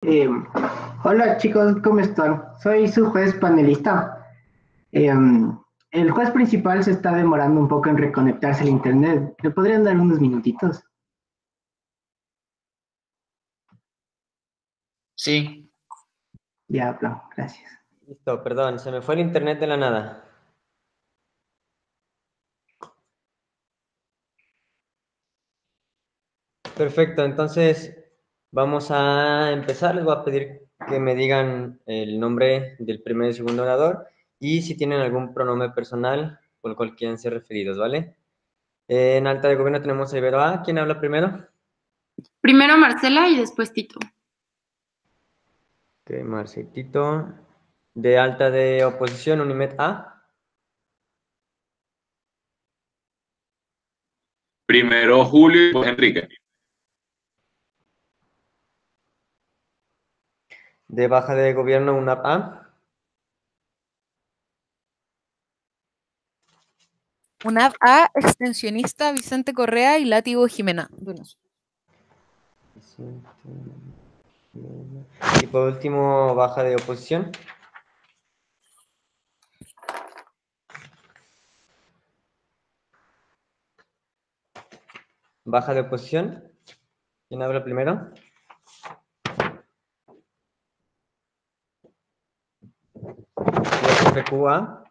Eh, Hola chicos, ¿cómo están? Soy su juez panelista. Eh, el juez principal se está demorando un poco en reconectarse al internet. ¿Le podrían dar unos minutitos? Sí, Ya, hablo, gracias. Listo, perdón, se me fue el internet de la nada. Perfecto, entonces vamos a empezar. Les voy a pedir que me digan el nombre del primer y segundo orador y si tienen algún pronombre personal con el cual quieran ser referidos, ¿vale? En alta de gobierno tenemos a Ibero A. ¿Quién habla primero? Primero Marcela y después Tito. Ok, Marcetito. De alta de oposición, Unimed A. Primero Julio y después Enrique. De baja de gobierno, UNAP A. UNAV A, extensionista Vicente Correa y látigo Jimena Donoso. Y por último, baja de oposición. Baja de oposición. ¿Quién habla primero? FQA.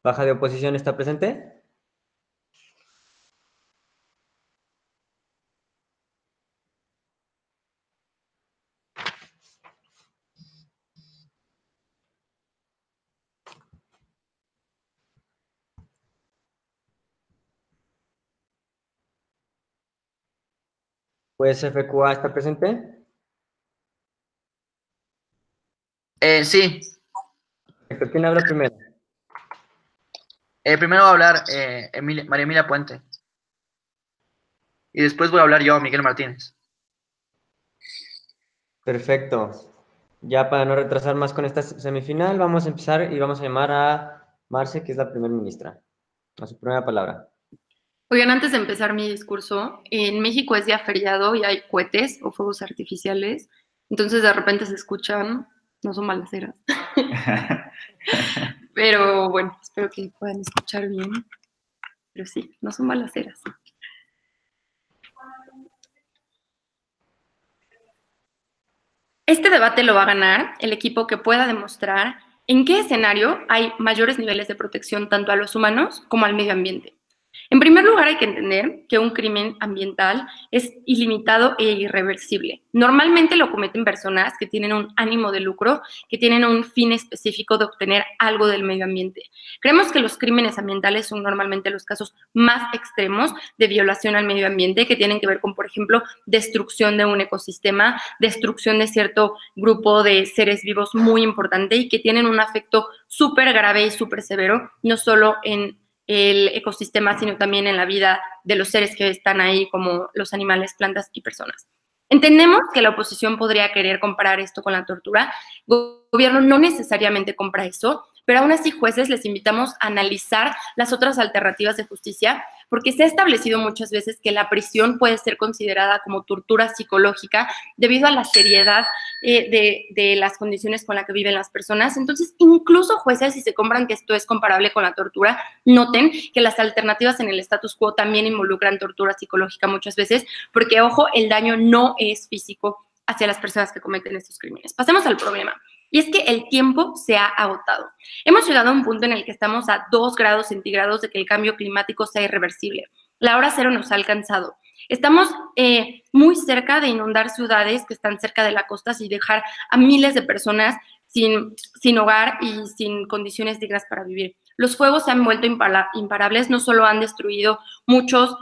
Baja de oposición está presente. Pues FQA está presente. sí. Perfecto. ¿Quién habla primero? Primero va a hablar María Emilia Puente. Y después voy a hablar yo, Miguel Martínez. Perfecto. Ya para no retrasar más con esta semifinal, vamos a empezar y vamos a llamar a Marce, que es la primera ministra. A su primera palabra. Oigan, antes de empezar mi discurso, en México es día feriado y hay cohetes o fuegos artificiales, entonces de repente se escuchan, no son balaceras, pero bueno, espero que puedan escuchar bien, pero sí, no son balaceras. Este debate lo va a ganar el equipo que pueda demostrar en qué escenario hay mayores niveles de protección tanto a los humanos como al medio ambiente. En primer lugar, hay que entender que un crimen ambiental es ilimitado e irreversible. Normalmente lo cometen personas que tienen un ánimo de lucro, que tienen un fin específico de obtener algo del medio ambiente. Creemos que los crímenes ambientales son normalmente los casos más extremos de violación al medio ambiente, que tienen que ver con, por ejemplo, destrucción de un ecosistema, destrucción de cierto grupo de seres vivos muy importante y que tienen un afecto súper grave y súper severo, no solo en el ecosistema, sino también en la vida de los seres que están ahí, como los animales, plantas y personas. Entendemos que la oposición podría querer comparar esto con la tortura. El gobierno no necesariamente compra eso, pero aún así, jueces, les invitamos a analizar las otras alternativas de justicia, porque se ha establecido muchas veces que la prisión puede ser considerada como tortura psicológica debido a la seriedad de las condiciones con las que viven las personas. Entonces, incluso jueces, si se compran que esto es comparable con la tortura, noten que las alternativas en el status quo también involucran tortura psicológica muchas veces, porque, ojo, el daño no es físico hacia las personas que cometen estos crímenes. Pasemos al problema. Y es que el tiempo se ha agotado. Hemos llegado a un punto en el que estamos a 2 grados centígrados de que el cambio climático sea irreversible. La hora cero nos ha alcanzado. Estamos muy cerca de inundar ciudades que están cerca de la costa y dejar a miles de personas sin hogar y sin condiciones dignas para vivir. Los fuegos se han vuelto imparables, no solo han destruido muchos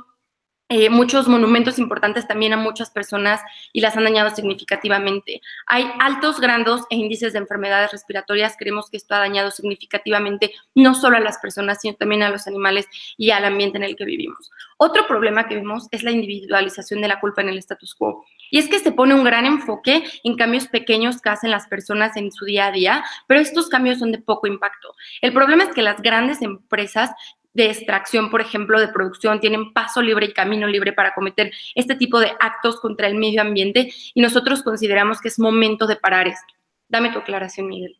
monumentos importantes también a muchas personas y las han dañado significativamente. Hay altos grados e índices de enfermedades respiratorias. Creemos que esto ha dañado significativamente no solo a las personas, sino también a los animales y al ambiente en el que vivimos. Otro problema que vemos es la individualización de la culpa en el status quo. Y es que se pone un gran enfoque en cambios pequeños que hacen las personas en su día a día, pero estos cambios son de poco impacto. El problema es que las grandes empresas de extracción, por ejemplo, de producción, tienen paso libre y camino libre para cometer este tipo de actos contra el medio ambiente y nosotros consideramos que es momento de parar esto. Dame tu aclaración, Miguel.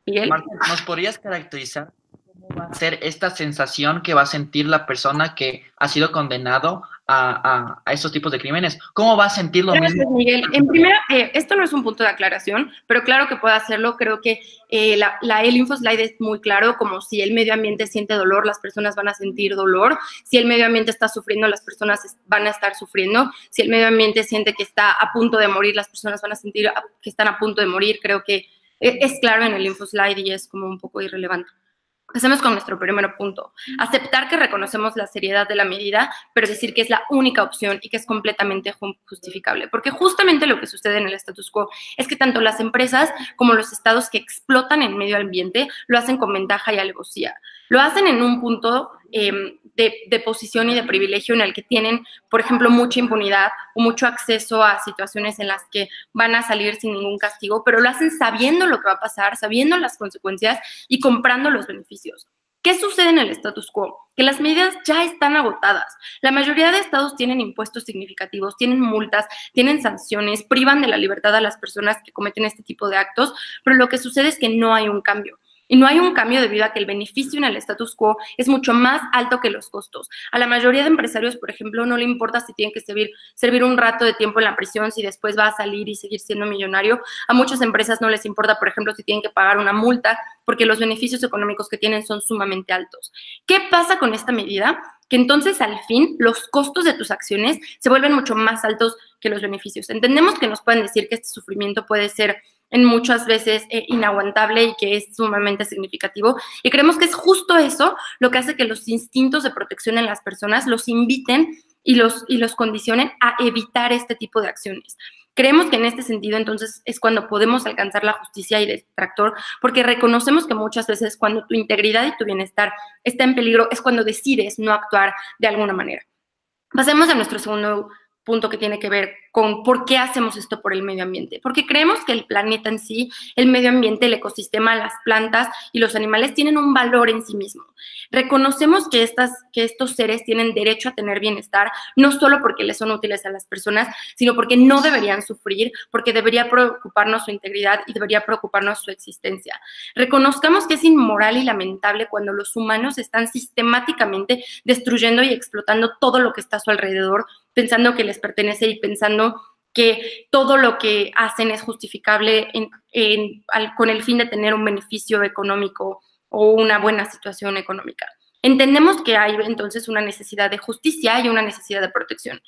Miguel. Marta, ¿nos podrías caracterizar cómo va a ser esta sensación que va a sentir la persona que ha sido condenado a estos tipos de crímenes? ¿Cómo va a sentir lo Gracias, mismo? Miguel. En primera, esto no es un punto de aclaración, pero claro que puede hacerlo. Creo que el InfoSlide es muy claro, como si el medio ambiente siente dolor, las personas van a sentir dolor. Si el medio ambiente está sufriendo, las personas van a estar sufriendo. Si el medio ambiente siente que está a punto de morir, las personas van a sentir que están a punto de morir. Creo que es claro en el InfoSlide y es como un poco irrelevante. Empecemos con nuestro primer punto. Aceptar que reconocemos la seriedad de la medida, pero decir que es la única opción y que es completamente justificable. Porque justamente lo que sucede en el status quo es que tanto las empresas como los estados que explotan el medio ambiente lo hacen con ventaja y alevosía. Lo hacen en un punto de posición y de privilegio en el que tienen, por ejemplo, mucha impunidad o mucho acceso a situaciones en las que van a salir sin ningún castigo, pero lo hacen sabiendo lo que va a pasar, sabiendo las consecuencias y comprando los beneficios. ¿Qué sucede en el status quo? Que las medidas ya están agotadas. La mayoría de estados tienen impuestos significativos, tienen multas, tienen sanciones, privan de la libertad a las personas que cometen este tipo de actos, pero lo que sucede es que no hay un cambio. Y no hay un cambio debido a que el beneficio en el status quo es mucho más alto que los costos. A la mayoría de empresarios, por ejemplo, no le importa si tienen que servir un rato de tiempo en la prisión, si después va a salir y seguir siendo millonario. A muchas empresas no les importa, por ejemplo, si tienen que pagar una multa, porque los beneficios económicos que tienen son sumamente altos. ¿Qué pasa con esta medida? Que entonces al fin los costos de tus acciones se vuelven mucho más altos que los beneficios. Entendemos que nos pueden decir que este sufrimiento puede ser en muchas veces inaguantable y que es sumamente significativo. Y creemos que es justo eso lo que hace que los instintos de protección en las personas los inviten y los condicionen a evitar este tipo de acciones. Creemos que en este sentido, entonces, es cuando podemos alcanzar la justicia y detractor, porque reconocemos que muchas veces cuando tu integridad y tu bienestar está en peligro es cuando decides no actuar de alguna manera. Pasemos a nuestro segundo punto que tiene que ver con por qué hacemos esto por el medio ambiente. Porque creemos que el planeta en sí, el medio ambiente, el ecosistema, las plantas y los animales tienen un valor en sí mismo. Reconocemos que estos seres tienen derecho a tener bienestar, no solo porque les son útiles a las personas, sino porque no deberían sufrir, porque debería preocuparnos su integridad y debería preocuparnos su existencia. Reconozcamos que es inmoral y lamentable cuando los humanos están sistemáticamente destruyendo y explotando todo lo que está a su alrededor, pensando que les pertenece y pensando que todo lo que hacen es justificable con el fin de tener un beneficio económico o una buena situación económica. Entendemos que hay entonces una necesidad de justicia y una necesidad de protección.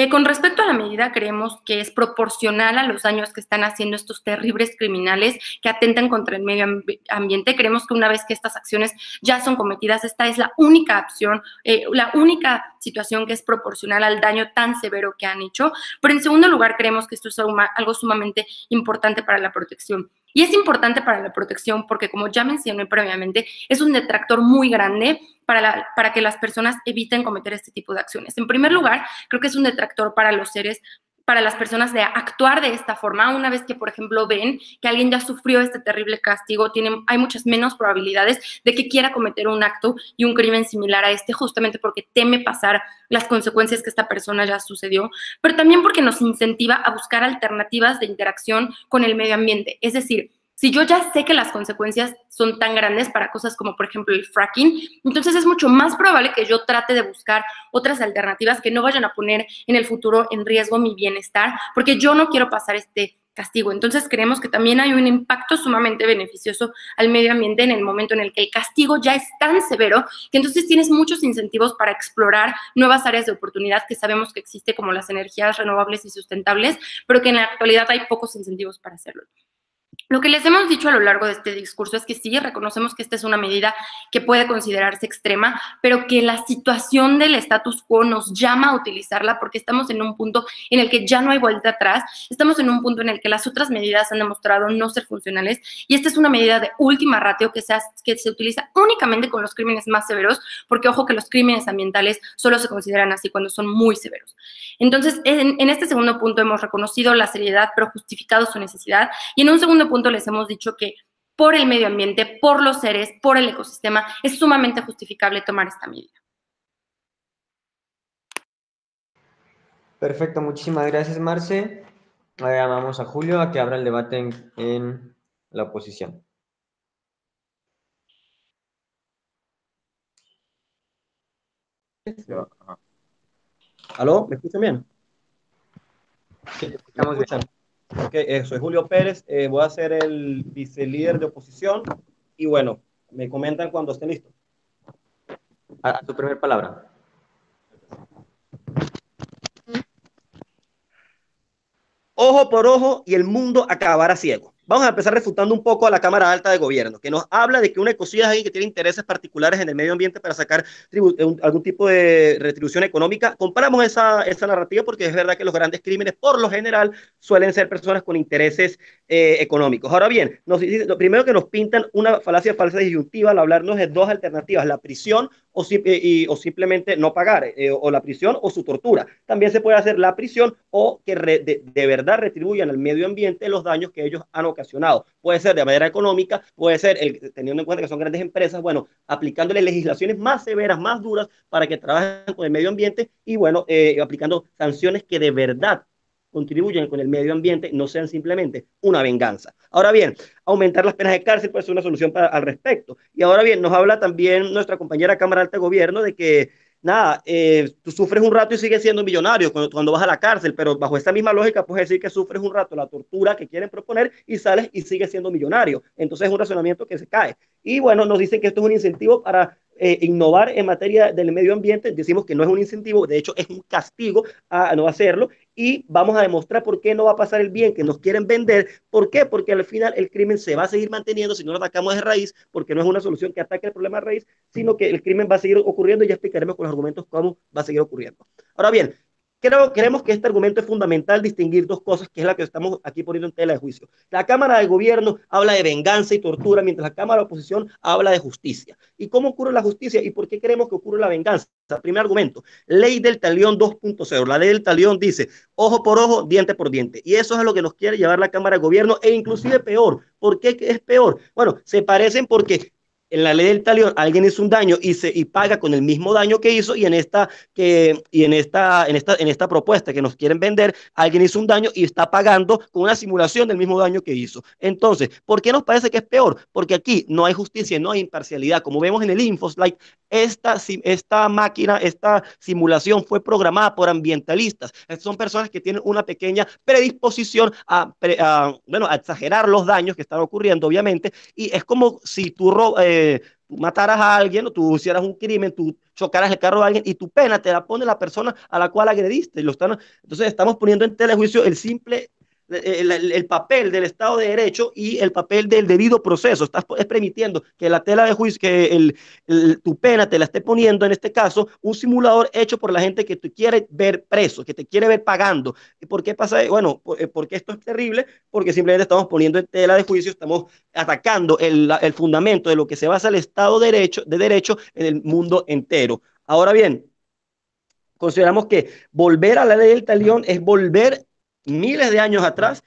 Con respecto a la medida, creemos que es proporcional a los daños que están haciendo estos terribles criminales que atentan contra el medio ambiente. Creemos que una vez que estas acciones ya son cometidas, esta es la única opción, la única situación que es proporcional al daño tan severo que han hecho. Pero en segundo lugar, creemos que esto es algo sumamente importante para la protección. Y es importante para la protección porque, como ya mencioné previamente, es un detractor muy grande para que las personas eviten cometer este tipo de acciones. En primer lugar, creo que es un detractor para los seres, para las personas de actuar de esta forma. Una vez que, por ejemplo, ven que alguien ya sufrió este terrible castigo, hay muchas menos probabilidades de que quiera cometer un acto y un crimen similar a este, justamente porque teme pasar las consecuencias que esta persona ya sucedió, pero también porque nos incentiva a buscar alternativas de interacción con el medio ambiente. Es decir, si yo ya sé que las consecuencias son tan grandes para cosas como, por ejemplo, el fracking, entonces es mucho más probable que yo trate de buscar otras alternativas que no vayan a poner en el futuro en riesgo mi bienestar, porque yo no quiero pasar este castigo. Entonces creemos que también hay un impacto sumamente beneficioso al medio ambiente en el momento en el que el castigo ya es tan severo que entonces tienes muchos incentivos para explorar nuevas áreas de oportunidad que sabemos que existe, como las energías renovables y sustentables, pero que en la actualidad hay pocos incentivos para hacerlo. Lo que les hemos dicho a lo largo de este discurso es que sí, reconocemos que esta es una medida que puede considerarse extrema, pero que la situación del status quo nos llama a utilizarla porque estamos en un punto en el que ya no hay vuelta atrás, estamos en un punto en el que las otras medidas han demostrado no ser funcionales y esta es una medida de última ratio que se utiliza únicamente con los crímenes más severos, porque ojo que los crímenes ambientales solo se consideran así cuando son muy severos. Entonces, en este segundo punto hemos reconocido la seriedad, pero justificado su necesidad, y en un segundo punto les hemos dicho que por el medio ambiente, por los seres, por el ecosistema, es sumamente justificable tomar esta medida. Perfecto, muchísimas gracias, Marce. Ahora llamamos a Julio a que abra el debate en la oposición. ¿Aló? ¿Me escuchan bien? Sí, estamos escuchando. Ok, soy Julio Pérez, voy a ser el vicelíder de oposición y bueno, me comentan cuando estén listos. A tu primera palabra. Ojo por ojo y el mundo acabará ciego. Vamos a empezar refutando un poco a la Cámara Alta de Gobierno, que nos habla de que una ecocida es alguien que tiene intereses particulares en el medio ambiente para sacar algún tipo de retribución económica. Comparamos esa narrativa porque es verdad que los grandes crímenes, por lo general, suelen ser personas con intereses económicos. Ahora bien, lo primero que nos pintan una falacia falsa disyuntiva al hablarnos de dos alternativas, la prisión o simplemente no pagar, o la prisión o su tortura. También se puede hacer la prisión o que de verdad retribuyan al medio ambiente los daños que ellos han ocasionado. Puede ser de manera económica, puede ser, teniendo en cuenta que son grandes empresas, bueno, aplicándole legislaciones más severas, más duras para que trabajen con el medio ambiente y bueno, aplicando sanciones que de verdad contribuyen con el medio ambiente, no sean simplemente una venganza. Ahora bien, aumentar las penas de cárcel puede ser una solución al respecto. Y ahora bien, nos habla también nuestra compañera Cámara Alta de Gobierno de que nada, tú sufres un rato y sigues siendo millonario cuando vas a la cárcel, pero bajo esta misma lógica puedes decir que sufres un rato la tortura que quieren proponer y sales y sigues siendo millonario. Entonces es un razonamiento que se cae. Y bueno, nos dicen que esto es un incentivo para innovar en materia del medio ambiente. Decimos que no es un incentivo, de hecho es un castigo a no hacerlo y vamos a demostrar por qué no va a pasar el bien que nos quieren vender. ¿Por qué? Porque al final el crimen se va a seguir manteniendo si no lo atacamos de raíz, porque no es una solución que ataque el problema de raíz, sino que el crimen va a seguir ocurriendo y ya explicaremos con los argumentos cómo va a seguir ocurriendo. Ahora bien, creemos que este argumento es fundamental distinguir dos cosas, que es la que estamos aquí poniendo en tela de juicio. La Cámara de Gobierno habla de venganza y tortura, mientras la Cámara de Oposición habla de justicia. ¿Y cómo ocurre la justicia y por qué creemos que ocurre la venganza? Primer argumento, ley del talión 2.0. La ley del talión dice ojo por ojo, diente por diente. Y eso es a lo que nos quiere llevar la Cámara de Gobierno e inclusive peor. ¿Por qué es peor? Bueno, se parecen porque en la ley del talión alguien hizo un daño y paga con el mismo daño que hizo y en esta propuesta que nos quieren vender alguien hizo un daño y está pagando con una simulación del mismo daño que hizo. Entonces, ¿por qué nos parece que es peor? Porque aquí no hay justicia, no hay imparcialidad. Como vemos en el InfoSlide, esta máquina, esta simulación fue programada por ambientalistas. Estas son personas que tienen una pequeña predisposición a exagerar los daños que están ocurriendo, obviamente, y es como si tú mataras a alguien o tú hicieras un crimen, tú chocaras el carro de alguien y tu pena te la pone la persona a la cual agrediste. Entonces estamos poniendo en tela de juicio el papel del Estado de Derecho y el papel del debido proceso. Estás permitiendo que la tela de juicio, que tu pena te la esté poniendo, en este caso, un simulador hecho por la gente que te quiere ver preso, que te quiere ver pagando. ¿Y por qué pasa? Bueno, porque esto es terrible, porque simplemente estamos poniendo en tela de juicio, estamos atacando el fundamento de lo que se basa el Estado de Derecho en el mundo entero. Ahora bien, consideramos que volver a la ley del talión es volver miles de años atrás,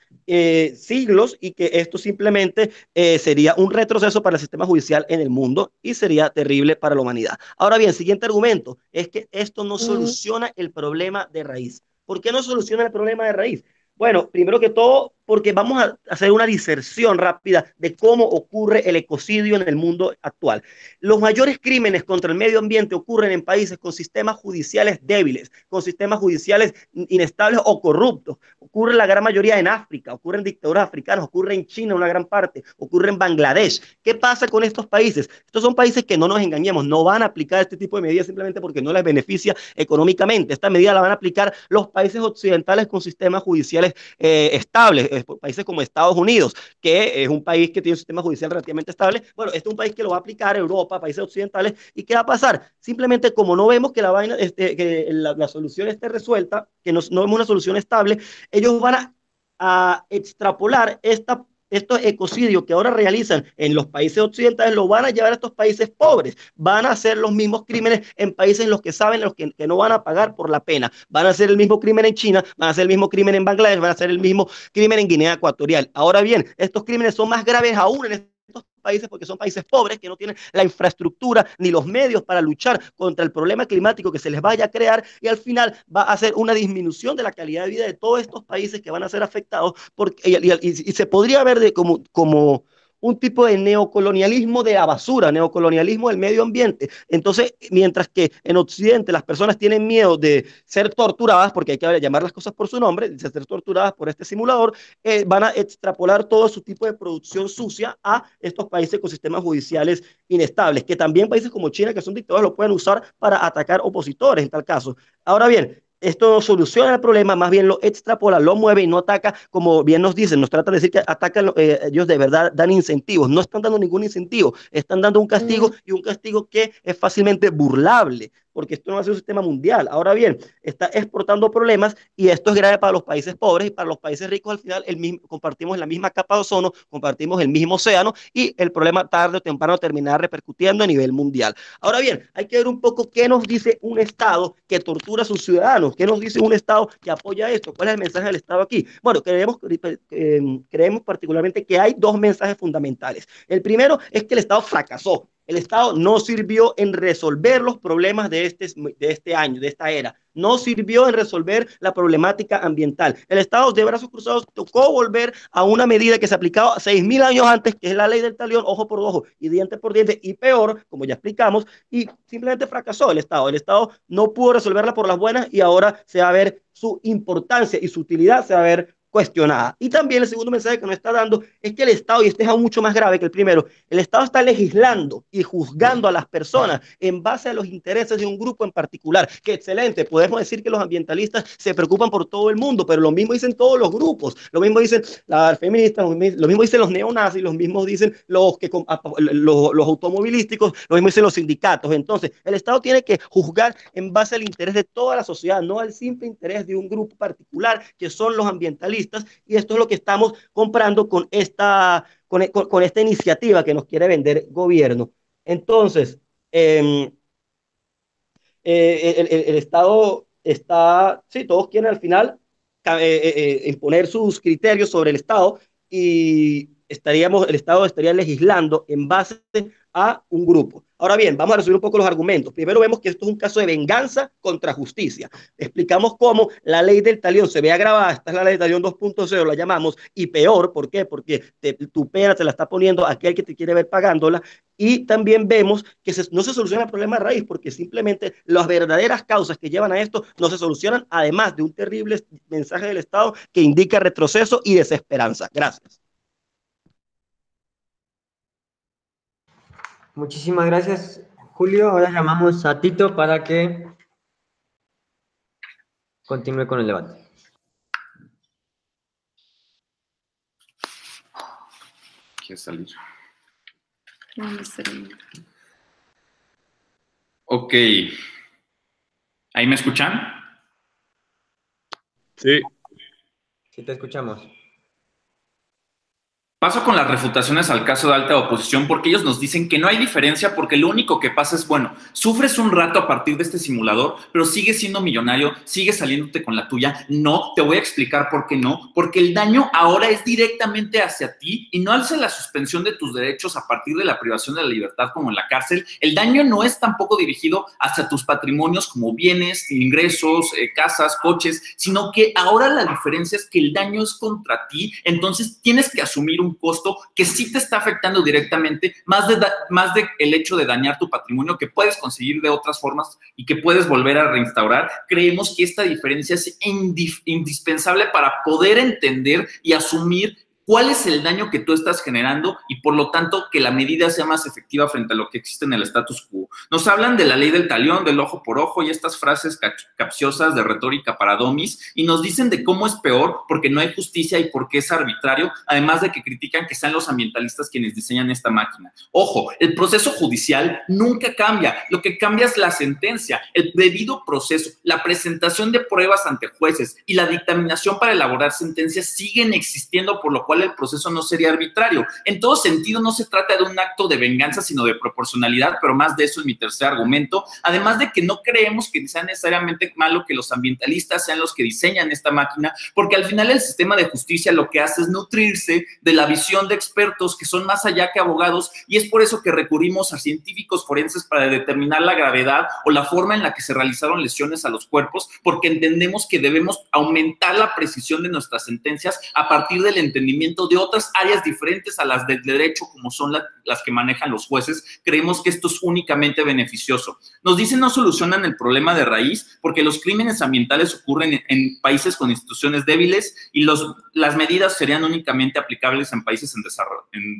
siglos, y que esto simplemente sería un retroceso para el sistema judicial en el mundo y sería terrible para la humanidad. Ahora bien, siguiente argumento es que esto no soluciona el problema de raíz. ¿Por qué no soluciona el problema de raíz? Bueno, primero que todo, porque vamos a hacer una diserción rápida de cómo ocurre el ecocidio en el mundo actual. Los mayores crímenes contra el medio ambiente ocurren en países con sistemas judiciales débiles, con sistemas judiciales inestables o corruptos. Ocurre la gran mayoría en África, ocurre en dictaduras africanas, ocurre en China una gran parte, ocurre en Bangladesh. ¿Qué pasa con estos países? Estos son países que, no nos engañemos, no van a aplicar este tipo de medidas simplemente porque no les beneficia económicamente. Esta medida la van a aplicar los países occidentales con sistemas judiciales estables, países como Estados Unidos, que es un país que tiene un sistema judicial relativamente estable. Bueno, este es un país que lo va a aplicar Europa, países occidentales, ¿y qué va a pasar? Simplemente como no vemos que la vaina, que la solución esté resuelta, que no vemos una solución estable, ellos van a extrapolar estos ecocidios que ahora realizan en los países occidentales, lo van a llevar a estos países pobres, van a hacer los mismos crímenes en países en los que saben que no van a pagar por la pena, van a hacer el mismo crimen en China, van a hacer el mismo crimen en Bangladesh, van a hacer el mismo crimen en Guinea Ecuatorial. Ahora bien, estos crímenes son más graves aún en estos países porque son países pobres que no tienen la infraestructura ni los medios para luchar contra el problema climático que se les vaya a crear, y al final va a hacer una disminución de la calidad de vida de todos estos países que van a ser afectados y se podría ver como un tipo de neocolonialismo de la basura, neocolonialismo del medio ambiente. Entonces, mientras que en Occidente las personas tienen miedo de ser torturadas, porque hay que llamar las cosas por su nombre, de ser torturadas por este simulador, van a extrapolar todo su tipo de producción sucia a estos países con sistemas judiciales inestables, que también países como China, que son dictadores, lo pueden usar para atacar opositores en tal caso. Ahora bien, esto no soluciona el problema, más bien lo extrapola, lo mueve y no ataca, como bien nos dicen, nos tratan de decir que atacan, ellos de verdad dan incentivos, no están dando ningún incentivo, están dando un castigo y un castigo que es fácilmente burlable, porque esto no va a ser un sistema mundial. Ahora bien, está exportando problemas y esto es grave para los países pobres, y para los países ricos al final compartimos la misma capa de ozono, compartimos el mismo océano, y el problema tarde o temprano terminará repercutiendo a nivel mundial. Ahora bien, hay que ver un poco qué nos dice un Estado que tortura a sus ciudadanos, qué nos dice un Estado que apoya esto, cuál es el mensaje del Estado aquí. Bueno, creemos particularmente que hay dos mensajes fundamentales. El primero es que el Estado fracasó. El Estado no sirvió en resolver los problemas de este año, de esta era. No sirvió en resolver la problemática ambiental. El Estado de brazos cruzados tocó volver a una medida que se aplicaba 6.000 años antes, que es la ley del talión, ojo por ojo y diente por diente, y peor, como ya explicamos, y simplemente fracasó el Estado. El Estado no pudo resolverla por las buenas, y ahora se va a ver su importancia y su utilidad se va a ver cuestionada. Y también el segundo mensaje que nos está dando es que el Estado, y este es aún mucho más grave que el primero, el Estado está legislando y juzgando a las personas en base a los intereses de un grupo en particular. Que excelente, podemos decir que los ambientalistas se preocupan por todo el mundo, pero lo mismo dicen todos los grupos, lo mismo dicen las feministas, lo mismo dicen los neonazis, lo mismo dicen los automovilísticos, lo mismo dicen los sindicatos. Entonces, el Estado tiene que juzgar en base al interés de toda la sociedad, no al simple interés de un grupo particular, que son los ambientalistas. Y esto es lo que estamos comprando con esta iniciativa que nos quiere vender gobierno. Entonces, el Estado está, sí, todos quieren al final imponer sus criterios sobre el Estado, y el Estado estaría legislando en base a un grupo. Ahora bien, vamos a resumir un poco los argumentos. Primero, vemos que esto es un caso de venganza contra justicia. Explicamos cómo la ley del talión se ve agravada. Esta es la ley del talión 2.0, la llamamos, y peor. ¿Por qué? Porque tu pena te la está poniendo aquel que te quiere ver pagándola. Y también vemos que no se soluciona el problema de raíz, porque simplemente las verdaderas causas que llevan a esto no se solucionan, además de un terrible mensaje del Estado que indica retroceso y desesperanza. Gracias. Muchísimas gracias, Julio. Ahora llamamos a Tito para que continúe con el debate. ¿Quieres salir? No. Ok. ¿Ahí me escuchan? Sí. Sí, te escuchamos. Paso con las refutaciones al caso de alta oposición, porque ellos nos dicen que no hay diferencia, porque lo único que pasa es, bueno, sufres un rato a partir de este simulador, pero sigues siendo millonario, sigues saliéndote con la tuya. No, te voy a explicar por qué no, porque el daño ahora es directamente hacia ti y no hacia la suspensión de tus derechos a partir de la privación de la libertad como en la cárcel. El daño no es tampoco dirigido hacia tus patrimonios como bienes, ingresos, casas, coches, sino que ahora la diferencia es que el daño es contra ti, entonces tienes que asumir un costo que sí te está afectando directamente, más de el hecho de dañar tu patrimonio que puedes conseguir de otras formas y que puedes volver a reinstaurar. Creemos que esta diferencia es indispensable para poder entender y asumir cuál es el daño que tú estás generando y por lo tanto que la medida sea más efectiva frente a lo que existe en el status quo. Nos hablan de la ley del talión, del ojo por ojo y estas frases capciosas de retórica para domis y nos dicen de cómo es peor porque no hay justicia y porque es arbitrario, además de que critican que sean los ambientalistas quienes diseñan esta máquina. Ojo, el proceso judicial nunca cambia, lo que cambia es la sentencia, el debido proceso, la presentación de pruebas ante jueces y la dictaminación para elaborar sentencias siguen existiendo, por lo cual el proceso no sería arbitrario. En todo sentido, no se trata de un acto de venganza, sino de proporcionalidad, pero más de eso es mi tercer argumento, además de que no creemos que sea necesariamente malo que los ambientalistas sean los que diseñan esta máquina, porque al final el sistema de justicia lo que hace es nutrirse de la visión de expertos que son más allá que abogados, y es por eso que recurrimos a científicos forenses para determinar la gravedad o la forma en la que se realizaron lesiones a los cuerpos, porque entendemos que debemos aumentar la precisión de nuestras sentencias a partir del entendimiento de otras áreas diferentes a las del derecho, como son las que manejan los jueces. Creemos que esto es únicamente beneficioso. Nos dicen no solucionan el problema de raíz porque los crímenes ambientales ocurren en países con instituciones débiles y las medidas serían únicamente aplicables en países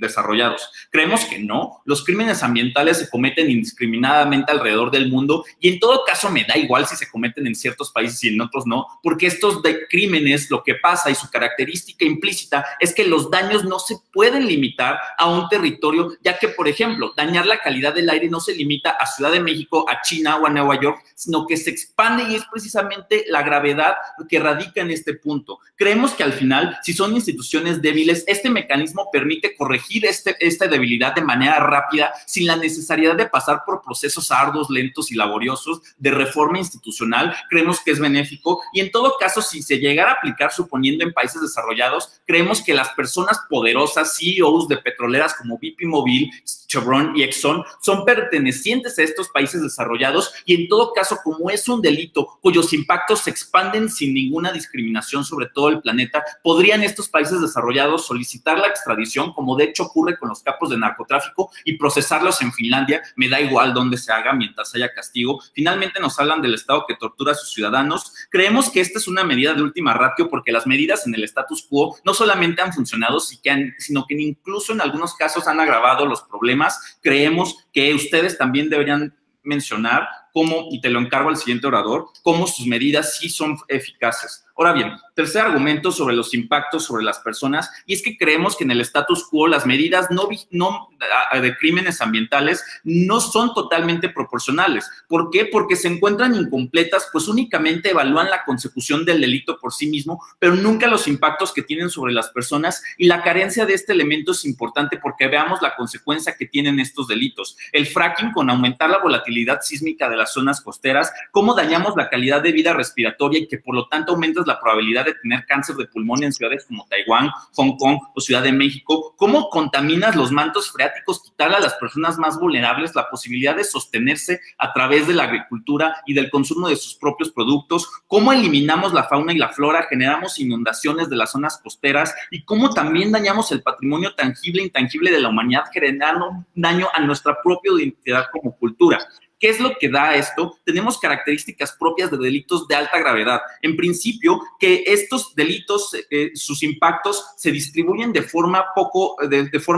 desarrollados. Creemos que no. Los crímenes ambientales se cometen indiscriminadamente alrededor del mundo y en todo caso me da igual si se cometen en ciertos países y en otros no, porque estos crímenes, lo que pasa y su característica implícita es que los daños no se pueden limitar a un territorio, ya que, por ejemplo, dañar la calidad del aire no se limita a Ciudad de México, a China o a Nueva York, sino que se expande y es precisamente la gravedad que radica en este punto. Creemos que al final, si son instituciones débiles, este mecanismo permite corregir esta debilidad de manera rápida, sin la necesidad de pasar por procesos arduos, lentos y laboriosos de reforma institucional. Creemos que es benéfico y en todo caso, si se llegara a aplicar suponiendo en países desarrollados, creemos que las personas poderosas, CEOs de petroleras como BP Mobil, Chevron y Exxon, son pertenecientes a estos países desarrollados y en todo caso, como es un delito cuyos impactos se expanden sin ninguna discriminación sobre todo el planeta, podrían estos países desarrollados solicitar la extradición, como de hecho ocurre con los capos de narcotráfico, y procesarlos en Finlandia. Me da igual dónde se haga mientras haya castigo. Finalmente nos hablan del Estado que tortura a sus ciudadanos. Creemos que esta es una medida de última ratio porque las medidas en el status quo no solamente han funcionado, sino que incluso en algunos casos han agravado los problemas. Creemos que ustedes también deberían mencionar cómo, y te lo encargo al siguiente orador, cómo sus medidas sí son eficaces. Ahora bien, tercer argumento sobre los impactos sobre las personas, y es que creemos que en el status quo las medidas de crímenes ambientales no son totalmente proporcionales. ¿Por qué? Porque se encuentran incompletas, pues únicamente evalúan la consecución del delito por sí mismo, pero nunca los impactos que tienen sobre las personas, y la carencia de este elemento es importante porque veamos la consecuencia que tienen estos delitos. El fracking, con aumentar la volatilidad sísmica de las zonas costeras, cómo dañamos la calidad de vida respiratoria y que por lo tanto aumentas la probabilidad de tener cáncer de pulmón en ciudades como Taiwán, Hong Kong o Ciudad de México, cómo contaminas los mantos freáticos, quitarle a las personas más vulnerables la posibilidad de sostenerse a través de la agricultura y del consumo de sus propios productos, cómo eliminamos la fauna y la flora, generamos inundaciones de las zonas costeras y cómo también dañamos el patrimonio tangible e intangible de la humanidad, generando daño a nuestra propia identidad como cultura. ¿Qué es lo que da esto? Tenemos características propias de delitos de alta gravedad. En principio, que estos delitos, sus impactos se distribuyen de forma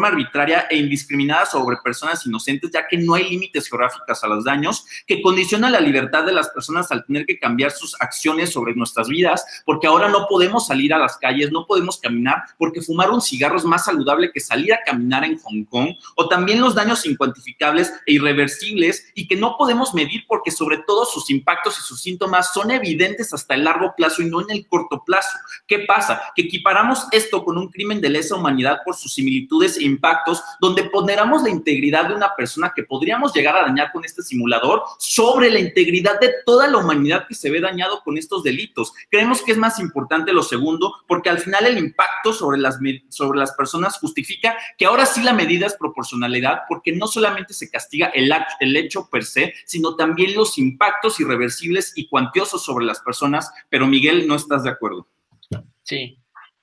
arbitraria e indiscriminada sobre personas inocentes, ya que no hay límites geográficos a los daños, que condiciona la libertad de las personas al tener que cambiar sus acciones sobre nuestras vidas, porque ahora no podemos salir a las calles, no podemos caminar, porque fumar un cigarro es más saludable que salir a caminar en Hong Kong, o también los daños incuantificables e irreversibles y que no podemos medir porque sobre todo sus impactos y sus síntomas son evidentes hasta el largo plazo y no en el corto plazo. ¿Qué pasa? Que equiparamos esto con un crimen de lesa humanidad por sus similitudes e impactos, donde ponderamos la integridad de una persona que podríamos llegar a dañar con este simulador sobre la integridad de toda la humanidad que se ve dañado con estos delitos. Creemos que es más importante lo segundo porque al final el impacto sobre las personas justifica que ahora sí la medida es proporcionalidad, porque no solamente se castiga el hecho per se, sino también los impactos irreversibles y cuantiosos sobre las personas. Pero Miguel, ¿no estás de acuerdo? Sí.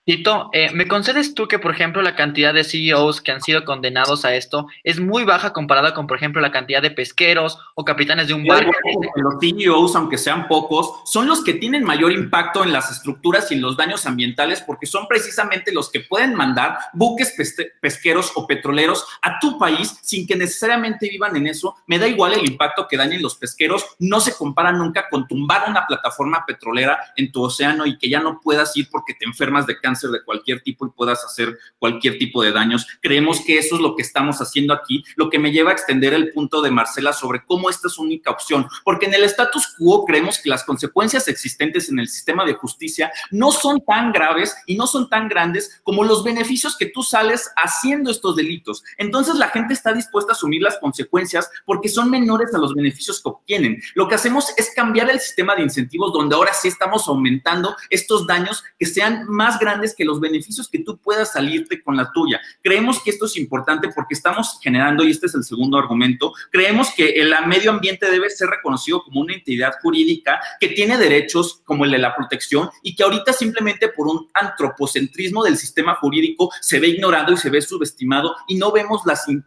Tito, ¿me concedes tú que, por ejemplo, la cantidad de CEOs que han sido condenados a esto es muy baja comparada con, por ejemplo, la cantidad de pesqueros o capitanes de un barco? Los CEOs, aunque sean pocos, son los que tienen mayor impacto en las estructuras y en los daños ambientales porque son precisamente los que pueden mandar buques pesqueros o petroleros a tu país sin que necesariamente vivan en eso. Me da igual el impacto que dañen los pesqueros, no se compara nunca con tumbar una plataforma petrolera en tu océano y que ya no puedas ir porque te enfermas de cáncer de cualquier tipo y puedas hacer cualquier tipo de daños. Creemos que eso es lo que estamos haciendo aquí, lo que me lleva a extender el punto de Marcela sobre cómo esta es única opción, porque en el status quo creemos que las consecuencias existentes en el sistema de justicia no son tan graves y no son tan grandes como los beneficios que tú sales haciendo estos delitos. Entonces la gente está dispuesta a asumir las consecuencias porque son menores a los beneficios que obtienen. Lo que hacemos es cambiar el sistema de incentivos donde ahora sí estamos aumentando estos daños que sean más grandes que los beneficios que tú puedas salirte con la tuya. Creemos que esto es importante porque estamos generando, y este es el segundo argumento, creemos que el medio ambiente debe ser reconocido como una entidad jurídica que tiene derechos como el de la protección y que ahorita simplemente por un antropocentrismo del sistema jurídico se ve ignorado y se ve subestimado y no vemos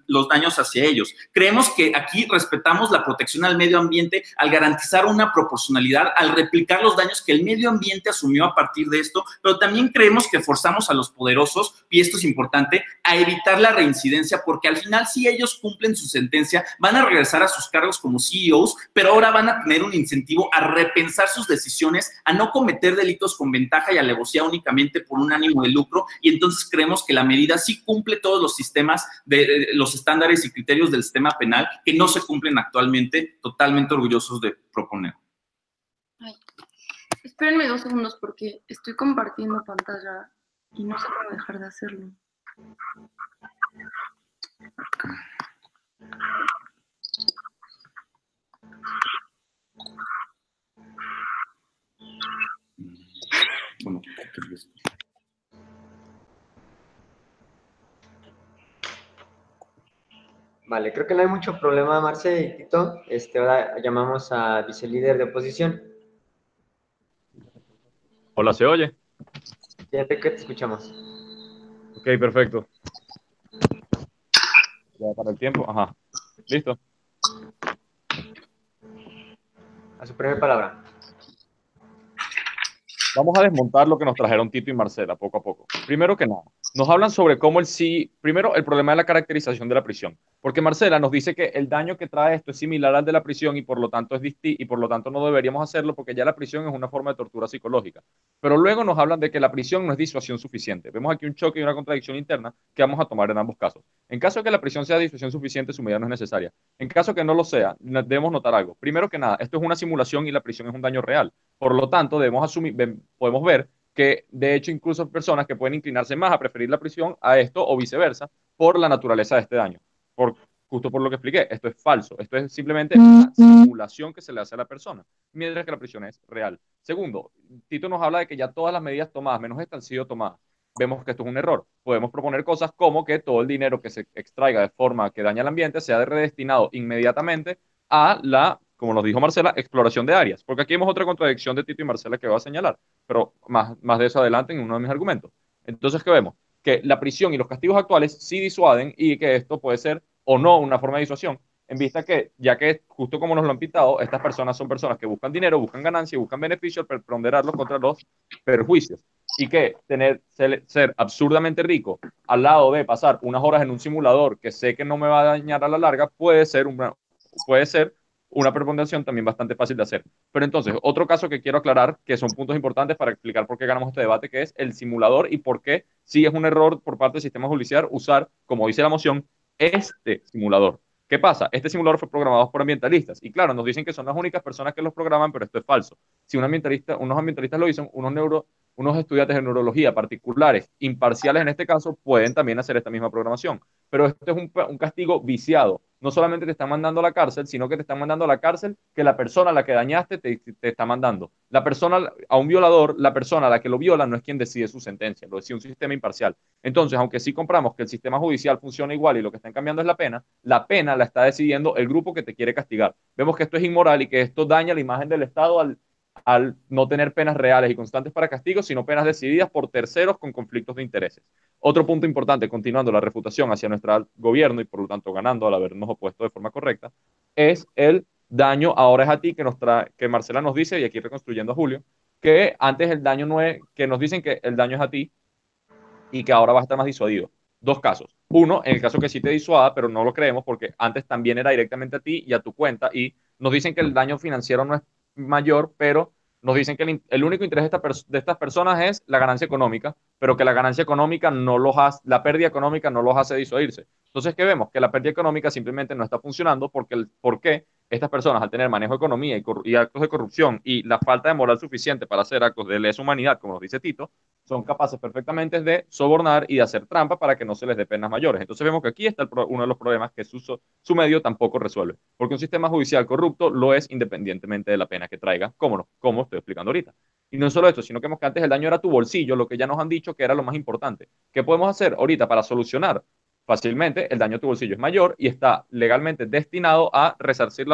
los daños hacia ellos. Creemos que aquí respetamos la protección al medio ambiente al garantizar una proporcionalidad, al replicar los daños que el medio ambiente asumió a partir de esto, pero también creemos que forzamos a los poderosos, y esto es importante, a evitar la reincidencia, porque al final si ellos cumplen su sentencia, van a regresar a sus cargos como CEOs, pero ahora van a tener un incentivo a repensar sus decisiones, a no cometer delitos con ventaja y alevosía únicamente por un ánimo de lucro, y entonces creemos que la medida sí cumple todos los sistemas, de los estándares y criterios del sistema penal que no se cumplen actualmente, totalmente orgullosos de proponer. Ay, espérenme 2 segundos porque estoy compartiendo pantalla y no sé cómo dejar de hacerlo. Bueno, Vale, creo que no hay mucho problema, Marce y Tito. Ahora llamamos a vicelíder de oposición. Hola, ¿se oye? Sí, Enrique, te escuchamos. Ok, perfecto. Ya para el tiempo, ajá. ¿Listo? A su primera palabra. Vamos a desmontar lo que nos trajeron Tito y Marcela poco a poco. Primero que nada, nos hablan sobre cómo primero el problema de la caracterización de la prisión, porque Marcela nos dice que el daño que trae esto es similar al de la prisión y por lo tanto es distinto y por lo tanto no deberíamos hacerlo porque ya la prisión es una forma de tortura psicológica. Pero luego nos hablan de que la prisión no es disuasión suficiente. Vemos aquí un choque y una contradicción interna que vamos a tomar en ambos casos. En caso de que la prisión sea disuasión suficiente, su medida no es necesaria. En caso que no lo sea, debemos notar algo. Primero que nada, esto es una simulación y la prisión es un daño real. Por lo tanto, podemos ver que de hecho incluso hay personas que pueden inclinarse más a preferir la prisión a esto o viceversa por la naturaleza de este daño. Justo por lo que expliqué, esto es falso, esto es simplemente una simulación que se le hace a la persona, mientras que la prisión es real. Segundo, Tito nos habla de que ya todas las medidas tomadas, menos estas, han sido tomadas. Vemos que esto es un error. Podemos proponer cosas como que todo el dinero que se extraiga de forma que daña el ambiente sea redestinado inmediatamente a como nos dijo Marcela, exploración de áreas. Porque aquí vemos otra contradicción de Tito y Marcela que voy a señalar, pero más de eso adelante en uno de mis argumentos. Entonces, ¿qué vemos? Que la prisión y los castigos actuales sí disuaden y que esto puede ser o no una forma de disuasión, en vista que, ya que justo como nos lo han pintado, estas personas son personas que buscan dinero, buscan ganancia, buscan beneficios, para ponderarlo contra los perjuicios. Y que ser absurdamente rico al lado de pasar unas horas en un simulador que sé que no me va a dañar a la larga, puede ser una preponderación también bastante fácil de hacer. Pero entonces, otro caso que quiero aclarar, que son puntos importantes para explicar por qué ganamos este debate, que es el simulador y por qué sí es un error por parte del sistema judicial usar, como dice la moción, este simulador. ¿Qué pasa? Este simulador fue programado por ambientalistas. Y claro, nos dicen que son las únicas personas que los programan, pero esto es falso. Si unos ambientalistas lo dicen, unos estudiantes de neurología particulares, imparciales en este caso, pueden también hacer esta misma programación. Pero esto es un castigo viciado. No solamente te están mandando a la cárcel, sino que te están mandando a la cárcel que la persona a la que dañaste te está mandando. A un violador, la persona a la que lo viola no es quien decide su sentencia, lo decide un sistema imparcial. Entonces, aunque sí compramos que el sistema judicial funciona igual y lo que están cambiando es la pena la está decidiendo el grupo que te quiere castigar. Vemos que esto es inmoral y que esto daña la imagen del Estado al no tener penas reales y constantes para castigos, sino penas decididas por terceros con conflictos de intereses. Otro punto importante, continuando la refutación hacia nuestro gobierno y por lo tanto ganando al habernos opuesto de forma correcta, es el daño ahora es a ti que Marcela nos dice, y aquí reconstruyendo a Julio, que antes el daño no es, que nos dicen que el daño es a ti y que ahora va a estar más disuadido. Dos casos. Uno, en el caso que sí te disuada, pero no lo creemos porque antes también era directamente a ti y a tu cuenta y nos dicen que el daño financiero no es mayor, pero nos dicen que el único interés de estas personas es la ganancia económica, pero que la ganancia económica no los hace, la pérdida económica no los hace disuadirse. Entonces, ¿qué vemos? Que la pérdida económica simplemente no está funcionando porque ¿por qué? Estas personas, al tener manejo de economía y actos de corrupción y la falta de moral suficiente para hacer actos de lesa humanidad, como nos dice Tito, son capaces perfectamente de sobornar y de hacer trampa para que no se les dé penas mayores. Entonces vemos que aquí está uno de los problemas que su medio tampoco resuelve, porque un sistema judicial corrupto lo es independientemente de la pena que traiga, como estoy explicando ahorita. Y no solo esto, sino que vemos que antes el daño era tu bolsillo, lo que ya nos han dicho que era lo más importante. ¿Qué podemos hacer ahorita para solucionar? Fácilmente, el daño a tu bolsillo es mayor y está legalmente destinado a resarcir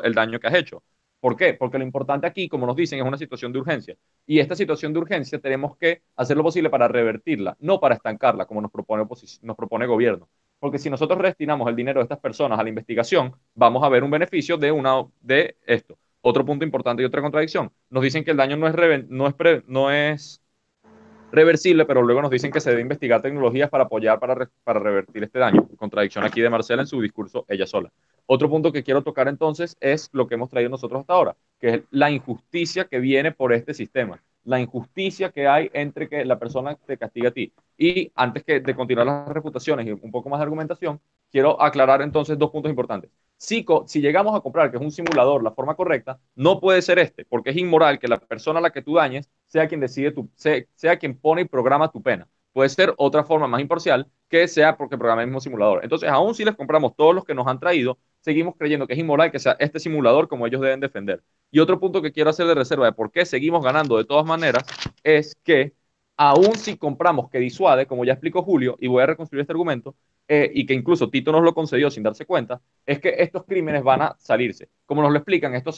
el daño que has hecho. ¿Por qué? Porque lo importante aquí, como nos dicen, es una situación de urgencia. Y esta situación de urgencia tenemos que hacer lo posible para revertirla, no para estancarla, como nos propone el gobierno. Porque si nosotros destinamos el dinero de estas personas a la investigación, vamos a ver un beneficio de esto. Otro punto importante y otra contradicción. Nos dicen que el daño no es reversible, pero luego nos dicen que se debe investigar tecnologías para apoyar, para revertir este daño. Contradicción aquí de Marcela en su discurso ella sola. Otro punto que quiero tocar entonces es lo que hemos traído nosotros hasta ahora, que es la injusticia que viene por este sistema, la injusticia que hay entre que la persona te castiga a ti. Y antes de continuar las refutaciones y un poco más de argumentación, quiero aclarar entonces dos puntos importantes. Si llegamos a comprar que es un simulador la forma correcta, no puede ser porque es inmoral que la persona a la que tú dañes sea quien decide sea quien pone y programa tu pena. Puede ser otra forma más imparcial que sea porque programa el mismo simulador. Entonces, aún si les compramos todos los que nos han traído, seguimos creyendo que es inmoral que sea este simulador como ellos deben defender. Y otro punto que quiero hacer de reserva de por qué seguimos ganando de todas maneras es que aún si compramos que disuade, como ya explicó Julio, y voy a reconstruir este argumento, y que incluso Tito nos lo concedió sin darse cuenta, es que estos crímenes van a salirse. Como nos lo explican, esto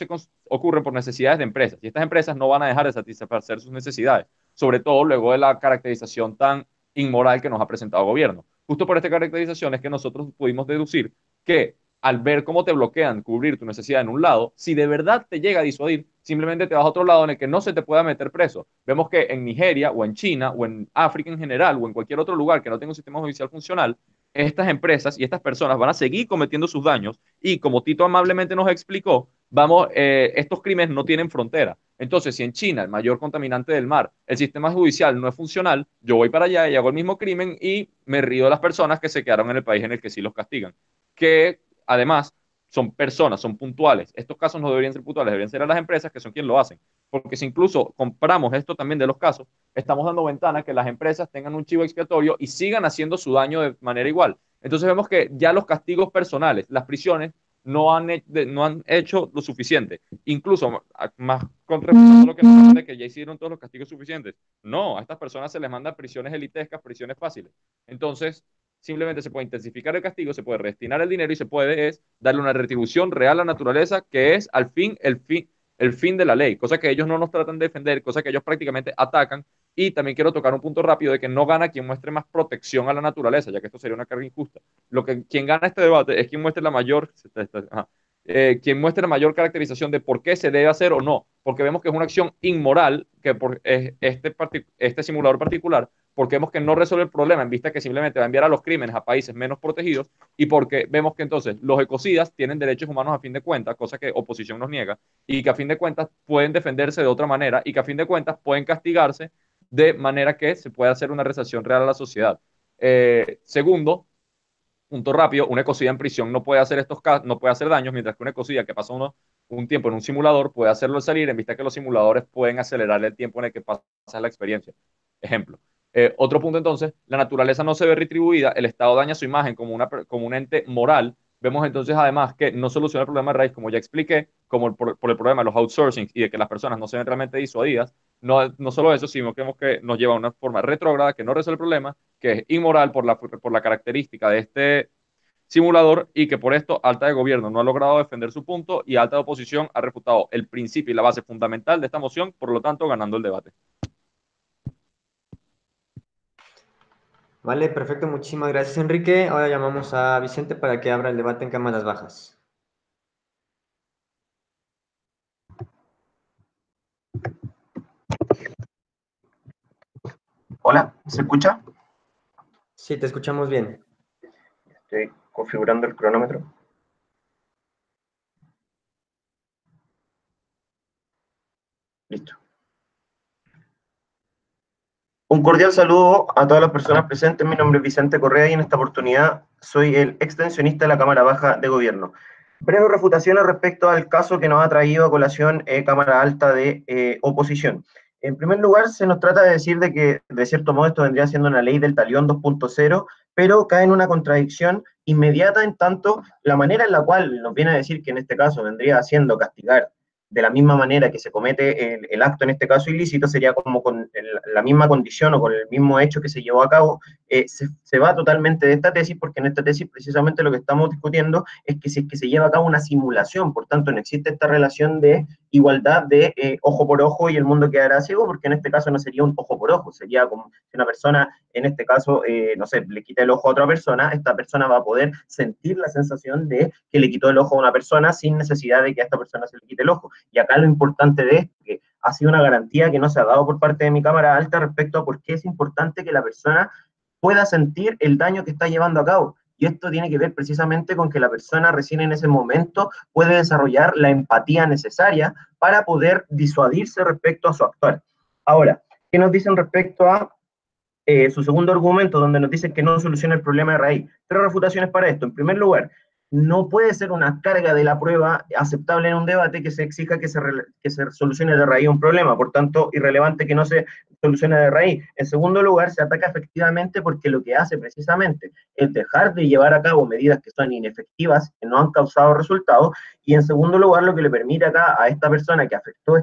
ocurre por necesidades de empresas, y estas empresas no van a dejar de satisfacer sus necesidades, sobre todo luego de la caracterización tan inmoral que nos ha presentado el gobierno. Justo por esta caracterización es que nosotros pudimos deducir que al ver cómo te bloquean cubrir tu necesidad en un lado, si de verdad te llega a disuadir, simplemente te vas a otro lado en el que no se te pueda meter preso. Vemos que en Nigeria o en China o en África en general o en cualquier otro lugar que no tenga un sistema judicial funcional, estas empresas y estas personas van a seguir cometiendo sus daños y como Tito amablemente nos explicó, estos crímenes no tienen frontera. Entonces, si en China, el mayor contaminante del mar, el sistema judicial no es funcional, yo voy para allá y hago el mismo crimen y me río de las personas que se quedaron en el país en el que sí los castigan. Que además son personas, son puntuales. Estos casos no deberían ser puntuales, deberían ser a las empresas que son quienes lo hacen. Porque si incluso compramos esto también de los casos, estamos dando ventana a que las empresas tengan un chivo expiatorio y sigan haciendo su daño de manera igual. Entonces vemos que ya los castigos personales, las prisiones, no han hecho lo suficiente. Incluso más contrarrestando lo que nos de que ya hicieron todos los castigos suficientes. No, a estas personas se les manda prisiones elitescas, prisiones fáciles. Entonces, simplemente se puede intensificar el castigo, se puede destinar el dinero y se puede darle una retribución real a la naturaleza, que es al fin el fin de la ley, cosa que ellos no nos tratan de defender, cosa que ellos prácticamente atacan. Y también quiero tocar un punto rápido de que no gana quien muestre más protección a la naturaleza, ya que esto sería una carga injusta. Quien gana este debate es quien muestre quien muestre la mayor caracterización de por qué se debe hacer o no, porque vemos que es una acción inmoral que por este simulador particular, porque vemos que no resuelve el problema en vista que simplemente va a enviar a los crímenes a países menos protegidos y porque vemos que entonces los ecocidas tienen derechos humanos a fin de cuentas, cosa que oposición nos niega, y que a fin de cuentas pueden defenderse de otra manera y que a fin de cuentas pueden castigarse de manera que se pueda hacer una resarcción real a la sociedad. Segundo, punto rápido, un ecocida en prisión no puede hacer no puede hacer daños, mientras que un ecocida que pasa un tiempo en un simulador puede hacerlo salir, en vista que los simuladores pueden acelerar el tiempo en el que pasa la experiencia. Ejemplo. Otro punto entonces, la naturaleza no se ve retribuida, el Estado daña su imagen como un ente moral. Vemos entonces además que no soluciona el problema de raíz, como ya expliqué, como por el problema de los outsourcing y de que las personas no se ven realmente disuadidas. No solo eso, sino que vemos que nos lleva a una forma retrógrada que no resuelve el problema, que es inmoral por la característica de simulador y que por esto alta de gobierno no ha logrado defender su punto y alta de oposición ha refutado el principio y la base fundamental de esta moción, por lo tanto ganando el debate. Vale, perfecto, muchísimas gracias, Enrique. Ahora llamamos a Vicente para que abra el debate en cámaras bajas. Hola, ¿se escucha? Sí, te escuchamos bien. Estoy configurando el cronómetro. Listo. Un cordial saludo a todas las personas presentes. Mi nombre es Vicente Correa y en esta oportunidad soy el extensionista de la Cámara Baja de Gobierno. Breves refutaciones respecto al caso que nos ha traído a colación Cámara Alta de Oposición. En primer lugar, se nos trata de decir de que, de cierto modo, esto vendría siendo una ley del talión 2.0, pero cae en una contradicción inmediata en tanto la manera en la cual nos viene a decir que en este caso vendría haciendo castigar de la misma manera que se comete el acto, en este caso ilícito, sería como con la misma condición o con el mismo hecho que se llevó a cabo, se va totalmente de esta tesis, porque en esta tesis precisamente lo que estamos discutiendo es que si es que se lleva a cabo una simulación, por tanto no existe esta relación de igualdad de ojo por ojo y el mundo quedará ciego, porque en este caso no sería un ojo por ojo, sería como si una persona, en este caso, no sé, le quita el ojo a otra persona, esta persona va a poder sentir la sensación de que le quitó el ojo a una persona sin necesidad de que a esta persona se le quite el ojo. Y acá lo importante de esto, que ha sido una garantía que no se ha dado por parte de mi Cámara Alta respecto a por qué es importante que la persona pueda sentir el daño que está llevando a cabo. Y esto tiene que ver precisamente con que la persona recién en ese momento puede desarrollar la empatía necesaria para poder disuadirse respecto a su actuar. Ahora, ¿qué nos dicen respecto a su segundo argumento, donde nos dicen que no soluciona el problema de raíz? Tres refutaciones para esto. En primer lugar, no puede ser una carga de la prueba aceptable en un debate que se exija que se solucione de raíz un problema, por tanto, irrelevante que no se solucione de raíz. En segundo lugar, se ataca efectivamente porque lo que hace precisamente es dejar de llevar a cabo medidas que son inefectivas, que no han causado resultados, y en segundo lugar, lo que le permite acá a esta persona que afectó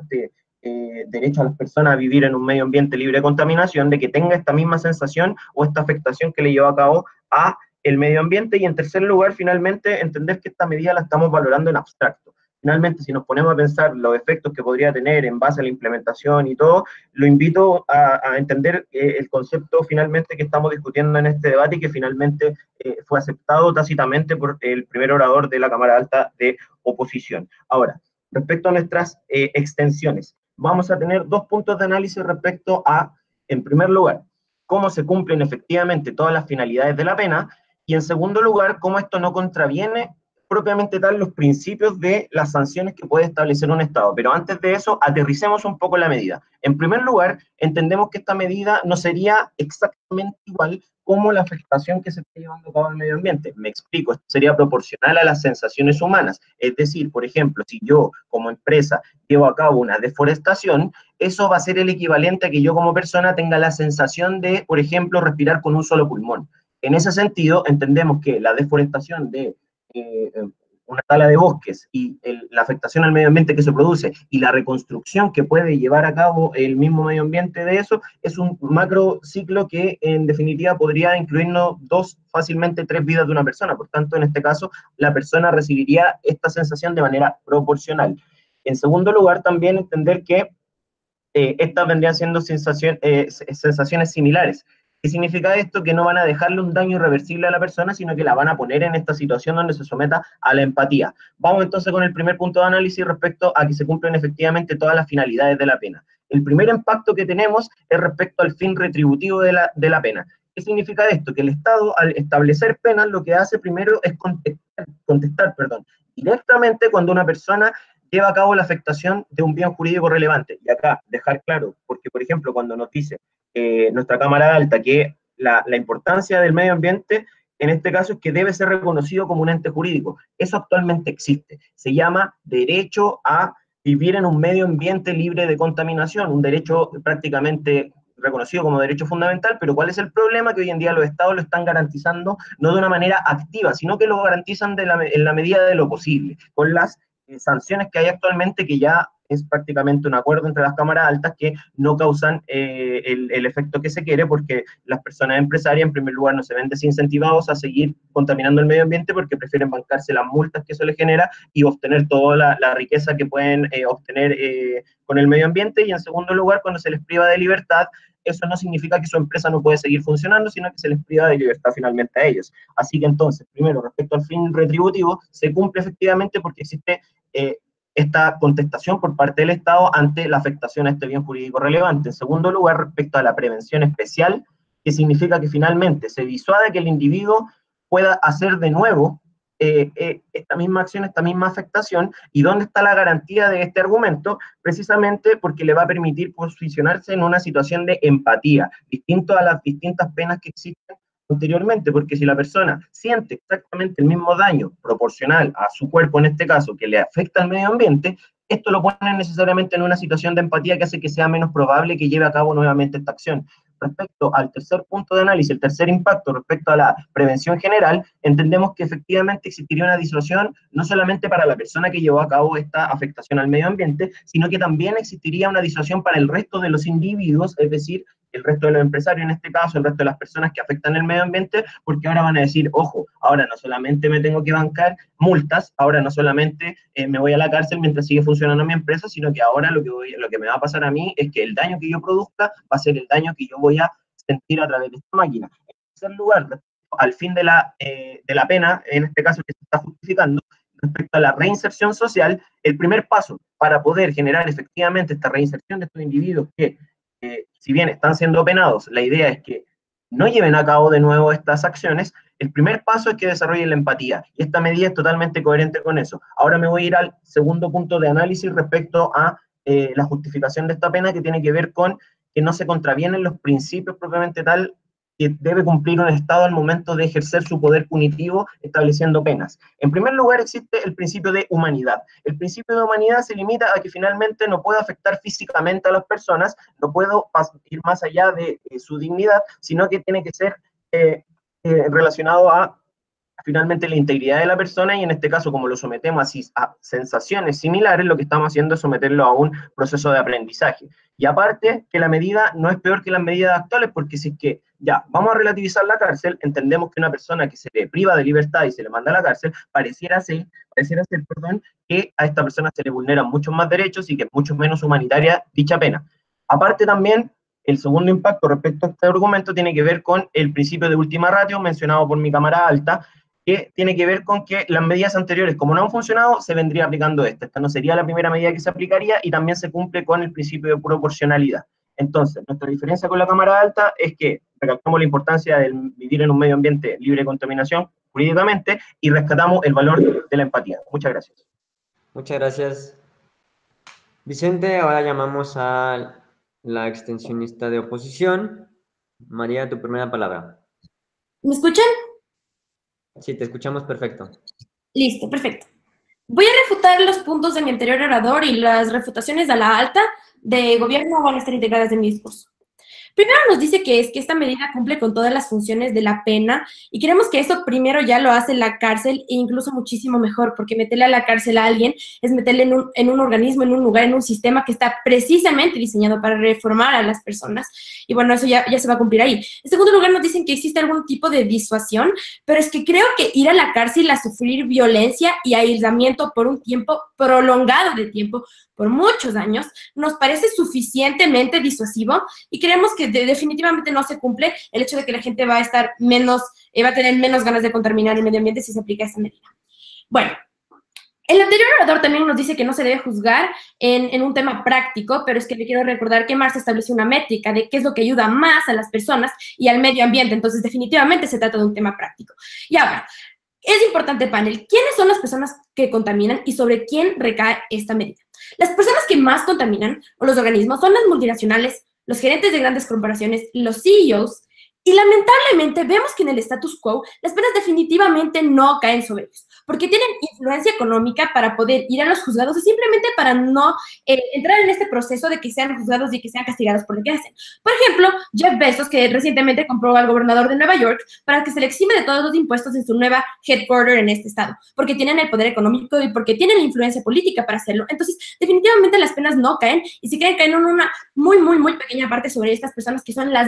derecho a las personas a vivir en un medio ambiente libre de contaminación, de que tenga esta misma sensación o esta afectación que le llevó a cabo a el medio ambiente. Y en tercer lugar, finalmente, entender que esta medida la estamos valorando en abstracto. Finalmente, si nos ponemos a pensar los efectos que podría tener en base a la implementación y todo, lo invito a entender el concepto finalmente que estamos discutiendo en este debate y que finalmente fue aceptado tácitamente por el primer orador de la Cámara Alta de Oposición. Ahora, respecto a nuestras extensiones, vamos a tener dos puntos de análisis respecto a, en primer lugar, cómo se cumplen efectivamente todas las finalidades de la pena, y en segundo lugar, cómo esto no contraviene propiamente tal los principios de las sanciones que puede establecer un Estado. Pero antes de eso, aterricemos un poco la medida. En primer lugar, entendemos que esta medida no sería exactamente igual como la afectación que se está llevando a cabo al medio ambiente. Me explico, esto sería proporcional a las sensaciones humanas. Es decir, por ejemplo, si yo como empresa llevo a cabo una deforestación, eso va a ser el equivalente a que yo como persona tenga la sensación de, por ejemplo, respirar con un solo pulmón. En ese sentido, entendemos que la deforestación de una tala de bosques y la afectación al medio ambiente que se produce y la reconstrucción que puede llevar a cabo el mismo medio ambiente de eso, es un macro ciclo que en definitiva podría incluirnos fácilmente 3 vidas de una persona. Por tanto, en este caso, la persona recibiría esta sensación de manera proporcional. En segundo lugar, también entender que estas vendrían siendo sensaciones similares. ¿Qué significa esto? Que no van a dejarle un daño irreversible a la persona, sino que la van a poner en esta situación donde se someta a la empatía. Vamos entonces con el primer punto de análisis respecto a que se cumplen efectivamente todas las finalidades de la pena. El primer impacto que tenemos es respecto al fin retributivo de la pena. ¿Qué significa esto? Que el Estado, al establecer penas, lo que hace primero es contestar directamente cuando una persona lleva a cabo la afectación de un bien jurídico relevante. Y acá, dejar claro, porque por ejemplo, cuando nos dice nuestra Cámara Alta que la importancia del medio ambiente, en este caso, es que debe ser reconocido como un ente jurídico. Eso actualmente existe. Se llama derecho a vivir en un medio ambiente libre de contaminación, un derecho prácticamente reconocido como derecho fundamental, pero ¿cuál es el problema? Que hoy en día los estados lo están garantizando no de una manera activa, sino que lo garantizan en la medida de lo posible, con las sanciones que hay actualmente, que ya es prácticamente un acuerdo entre las cámaras altas que no causan el efecto que se quiere, porque las personas empresarias, en primer lugar, no se ven desincentivados a seguir contaminando el medio ambiente porque prefieren bancarse las multas que eso les genera y obtener toda la riqueza que pueden obtener con el medio ambiente. Y en segundo lugar, cuando se les priva de libertad, eso no significa que su empresa no puede seguir funcionando, sino que se les priva de libertad finalmente a ellos. Así que entonces, primero, respecto al fin retributivo, se cumple efectivamente porque existe esta contestación por parte del Estado ante la afectación a este bien jurídico relevante. En segundo lugar, respecto a la prevención especial, que significa que finalmente se disuade que el individuo pueda hacer de nuevo esta misma acción, esta misma afectación. ¿Y dónde está la garantía de este argumento? Precisamente porque le va a permitir posicionarse en una situación de empatía, distinto a las distintas penas que existen anteriormente, porque si la persona siente exactamente el mismo daño proporcional a su cuerpo, en este caso, que le afecta al medio ambiente, esto lo pone necesariamente en una situación de empatía que hace que sea menos probable que lleve a cabo nuevamente esta acción. Respecto al tercer punto de análisis, el tercer impacto respecto a la prevención general, entendemos que efectivamente existiría una disuasión no solamente para la persona que llevó a cabo esta afectación al medio ambiente, sino que también existiría una disuasión para el resto de los individuos, es decir, el resto de los empresarios en este caso, el resto de las personas que afectan el medio ambiente, porque ahora van a decir, ojo, ahora no solamente me tengo que bancar multas, ahora no solamente me voy a la cárcel mientras sigue funcionando mi empresa, sino que ahora lo que me va a pasar a mí es que el daño que yo produzca va a ser el daño que yo voy a sentir a través de esta máquina. En tercer lugar, al fin de la pena, en este caso que se está justificando, respecto a la reinserción social, el primer paso para poder generar efectivamente esta reinserción de estos individuos que si bien están siendo penados, la idea es que no lleven a cabo de nuevo estas acciones. El primer paso es que desarrollen la empatía, y esta medida es totalmente coherente con eso. Ahora me voy a ir al segundo punto de análisis respecto a la justificación de esta pena, que tiene que ver con que no se contravienen los principios propiamente tal que debe cumplir un Estado al momento de ejercer su poder punitivo estableciendo penas. En primer lugar, existe el principio de humanidad. El principio de humanidad se limita a que finalmente no puedo afectar físicamente a las personas, no puedo ir más allá de su dignidad, sino que tiene que ser relacionado a finalmente la integridad de la persona, y en este caso, como lo sometemos a sensaciones similares, lo que estamos haciendo es someterlo a un proceso de aprendizaje. Y aparte, que la medida no es peor que las medidas actuales, porque si es que ya vamos a relativizar la cárcel, entendemos que una persona que se le priva de libertad y se le manda a la cárcel, pareciera ser, que a esta persona se le vulneran muchos más derechos y que es mucho menos humanitaria dicha pena. Aparte también, el segundo impacto respecto a este argumento tiene que ver con el principio de última ratio mencionado por mi cámara alta, que tiene que ver con que las medidas anteriores, como no han funcionado, se vendría aplicando esta. Esta no sería la primera medida que se aplicaría, y también se cumple con el principio de proporcionalidad. Entonces, nuestra diferencia con la cámara alta es que recalcamos la importancia de vivir en un medio ambiente libre de contaminación jurídicamente, y rescatamos el valor de la empatía. Muchas gracias. Muchas gracias, Vicente. Ahora llamamos a la extensionista de oposición. María, tu primera palabra. ¿Me escuchan? Sí, te escuchamos perfecto. Listo, perfecto. Voy a refutar los puntos de mi anterior orador, y las refutaciones a la alta de gobierno van a estar integradas en mi discurso. Primero nos dice que esta medida cumple con todas las funciones de la pena, y creemos que eso primero ya lo hace la cárcel, e incluso muchísimo mejor, porque meterle a la cárcel a alguien es meterle en un organismo, en un lugar, en un sistema que está precisamente diseñado para reformar a las personas, y bueno, eso ya se va a cumplir ahí. En segundo lugar, nos dicen que existe algún tipo de disuasión, pero es que creo que ir a la cárcel a sufrir violencia y aislamiento por un tiempo prolongado de tiempo, por muchos años, nos parece suficientemente disuasivo, y creemos que definitivamente no se cumple el hecho de que la gente va a estar va a tener menos ganas de contaminar el medio ambiente si se aplica esta medida. Bueno, el anterior orador también nos dice que no se debe juzgar en un tema práctico, pero es que le quiero recordar que Marx estableció una métrica de qué es lo que ayuda más a las personas y al medio ambiente. Entonces, definitivamente se trata de un tema práctico. Y ahora, es importante, panel, ¿quiénes son las personas que contaminan y sobre quién recae esta medida? Las personas que más contaminan, o los organismos, son las multinacionales, los gerentes de grandes corporaciones, los CEOs, y lamentablemente vemos que en el status quo las penas definitivamente no caen sobre ellos. porque tienen influencia económica para poder ir a los juzgados o simplemente para no entrar en este proceso de que sean juzgados y que sean castigados por lo que hacen. Por ejemplo, Jeff Bezos, que recientemente compró al gobernador de Nueva York para que se le exime de todos los impuestos en su nueva headquarter en este estado, porque tienen el poder económico y porque tienen la influencia política para hacerlo. Entonces, definitivamente las penas no caen, y si caen en una muy pequeña parte sobre estas personas que son a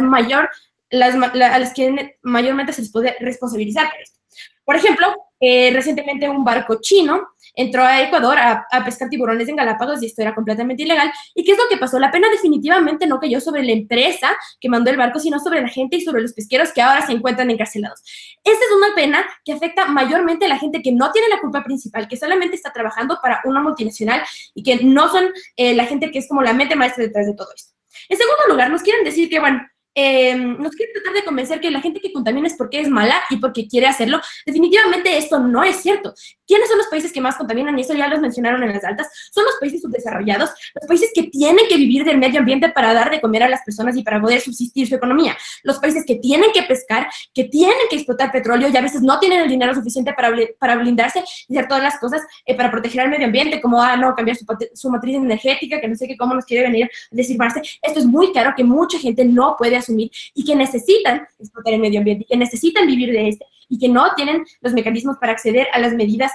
las que mayormente se les puede responsabilizar por esto. Por ejemplo, recientemente un barco chino entró a Ecuador a pescar tiburones en Galápagos y esto era completamente ilegal. ¿Y qué es lo que pasó? La pena definitivamente no cayó sobre la empresa que mandó el barco, sino sobre la gente y sobre los pesqueros que ahora se encuentran encarcelados. Esta es una pena que afecta mayormente a la gente que no tiene la culpa principal, que solamente está trabajando para una multinacional y que no son la gente que es como la mente maestra detrás de todo esto. En segundo lugar, nos quieren decir que, bueno, nos quieren tratar de convencer que la gente que contamina es porque es mala y porque quiere hacerlo. Definitivamente esto no es cierto. ¿Quiénes son los países que más contaminan? Y eso ya los mencionaron en las altas. Son los países subdesarrollados, los países que tienen que vivir del medio ambiente para dar de comer a las personas y para poder subsistir su economía. Los países que tienen que pescar, que tienen que explotar petróleo y a veces no tienen el dinero suficiente para blindarse y hacer todas las cosas para proteger al medio ambiente, como, cambiar su matriz energética, que no sé qué, cómo nos quiere venir a decir Marce. Esto es muy caro que mucha gente no puede asumir y que necesitan explotar el medio ambiente, que necesitan vivir de este y que no tienen los mecanismos para acceder a las medidas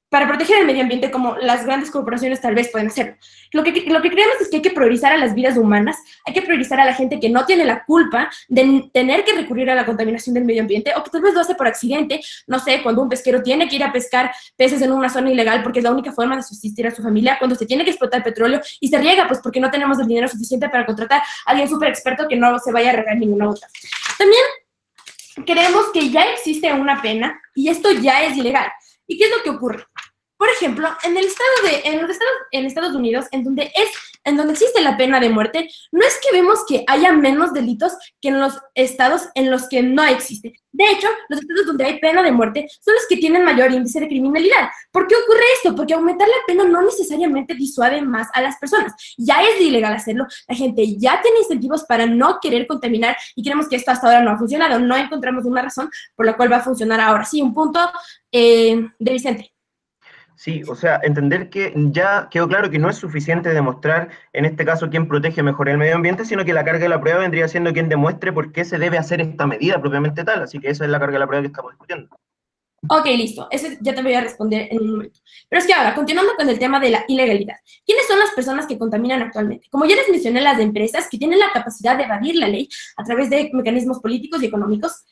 para proteger el medio ambiente como las grandes corporaciones tal vez pueden hacerlo. Lo que creemos es que hay que priorizar a las vidas humanas, hay que priorizar a la gente que no tiene la culpa de tener que recurrir a la contaminación del medio ambiente o que tal vez lo hace por accidente, no sé, cuando un pesquero tiene que ir a pescar peces en una zona ilegal porque es la única forma de subsistir a su familia, cuando se tiene que explotar petróleo y se riega pues porque no tenemos el dinero suficiente para contratar a alguien súper experto que no se vaya a regar ninguna otra. También creemos que ya existe una pena y esto ya es ilegal. ¿Y qué es lo que ocurre? Por ejemplo, en Estados Unidos, en donde existe la pena de muerte, no es que vemos que haya menos delitos que en los estados en los que no existe. De hecho, los estados donde hay pena de muerte son los que tienen mayor índice de criminalidad. ¿Por qué ocurre esto? Porque aumentar la pena no necesariamente disuade más a las personas. Ya es ilegal hacerlo, la gente ya tiene incentivos para no querer contaminar y creemos que esto hasta ahora no ha funcionado. No encontramos una razón por la cual va a funcionar ahora. Sí, un punto de Vicente. Sí, o sea, entender que ya quedó claro que no es suficiente demostrar, en este caso, quién protege mejor el medio ambiente, sino que la carga de la prueba vendría siendo quien demuestre por qué se debe hacer esta medida propiamente tal. Así que esa es la carga de la prueba que estamos discutiendo. Ok, listo. Eso ya te voy a responder en un momento. Pero es que ahora, continuando con el tema de la ilegalidad. ¿Quiénes son las personas que contaminan actualmente? Como ya les mencioné, las empresas que tienen la capacidad de evadir la ley a través de mecanismos políticos y económicos.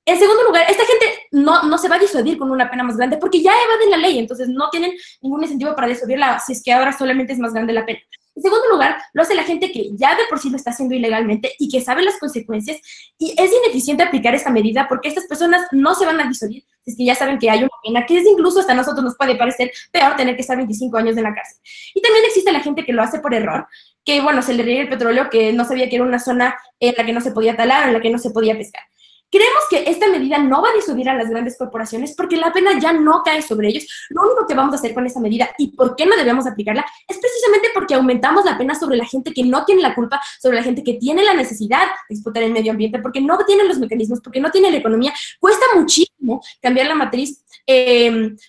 En segundo lugar, esta gente no se va a disuadir con una pena más grande porque ya evaden la ley, entonces no tienen ningún incentivo para disuadirla si es que ahora solamente es más grande la pena. En segundo lugar, lo hace la gente que ya de por sí lo está haciendo ilegalmente y que sabe las consecuencias, y es ineficiente aplicar esta medida porque estas personas no se van a disuadir si es que ya saben que hay una pena, que es incluso hasta a nosotros nos puede parecer peor tener que estar 25 años en la cárcel. Y también existe la gente que lo hace por error, que bueno, se le riega el petróleo, que no sabía que era una zona en la que no se podía talar, en la que no se podía pescar. Creemos que esta medida no va a disuadir a las grandes corporaciones porque la pena ya no cae sobre ellos. Lo único que vamos a hacer con esta medida y por qué no debemos aplicarla es precisamente porque aumentamos la pena sobre la gente que no tiene la culpa, sobre la gente que tiene la necesidad de explotar el medio ambiente, porque no tiene los mecanismos, porque no tiene la economía. Cuesta muchísimo cambiar la matriz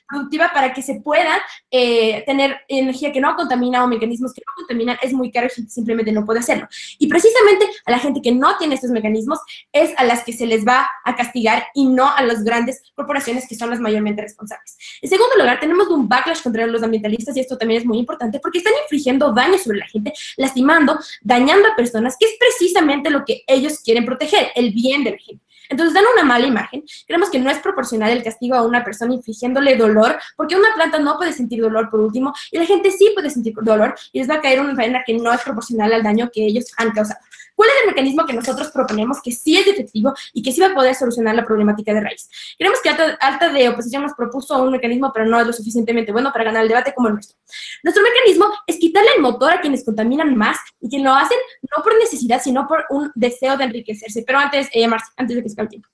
productiva para que se pueda tener energía que no contamina o mecanismos que no contaminan. Es muy caro y simplemente no puede hacerlo. Y precisamente a la gente que no tiene estos mecanismos es a las que se les va a castigar y no a las grandes corporaciones que son las mayormente responsables. En segundo lugar, tenemos un backlash contra los ambientalistas y esto también es muy importante porque están infligiendo daño sobre la gente, lastimando, dañando a personas, que es precisamente lo que ellos quieren proteger, el bien de la gente. Entonces dan una mala imagen. Creemos que no es proporcional el castigo a una persona infligiéndole dolor, porque una planta no puede sentir dolor por último, y la gente sí puede sentir dolor, y les va a caer una pena que no es proporcional al daño que ellos han causado. ¿Cuál es el mecanismo que nosotros proponemos que sí es efectivo y que sí va a poder solucionar la problemática de raíz? Creemos que Alta de Oposición nos propuso un mecanismo, pero no es lo suficientemente bueno para ganar el debate como el nuestro. Nuestro mecanismo es quitarle el motor a quienes contaminan más y que lo hacen no por necesidad, sino por un deseo de enriquecerse. Pero antes, Marci, antes de que se acabe el tiempo.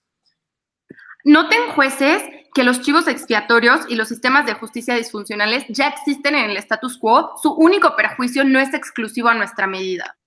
Noten, jueces, que los chivos expiatorios y los sistemas de justicia disfuncionales ya existen en el status quo. Su único perjuicio no es exclusivo a nuestra medida.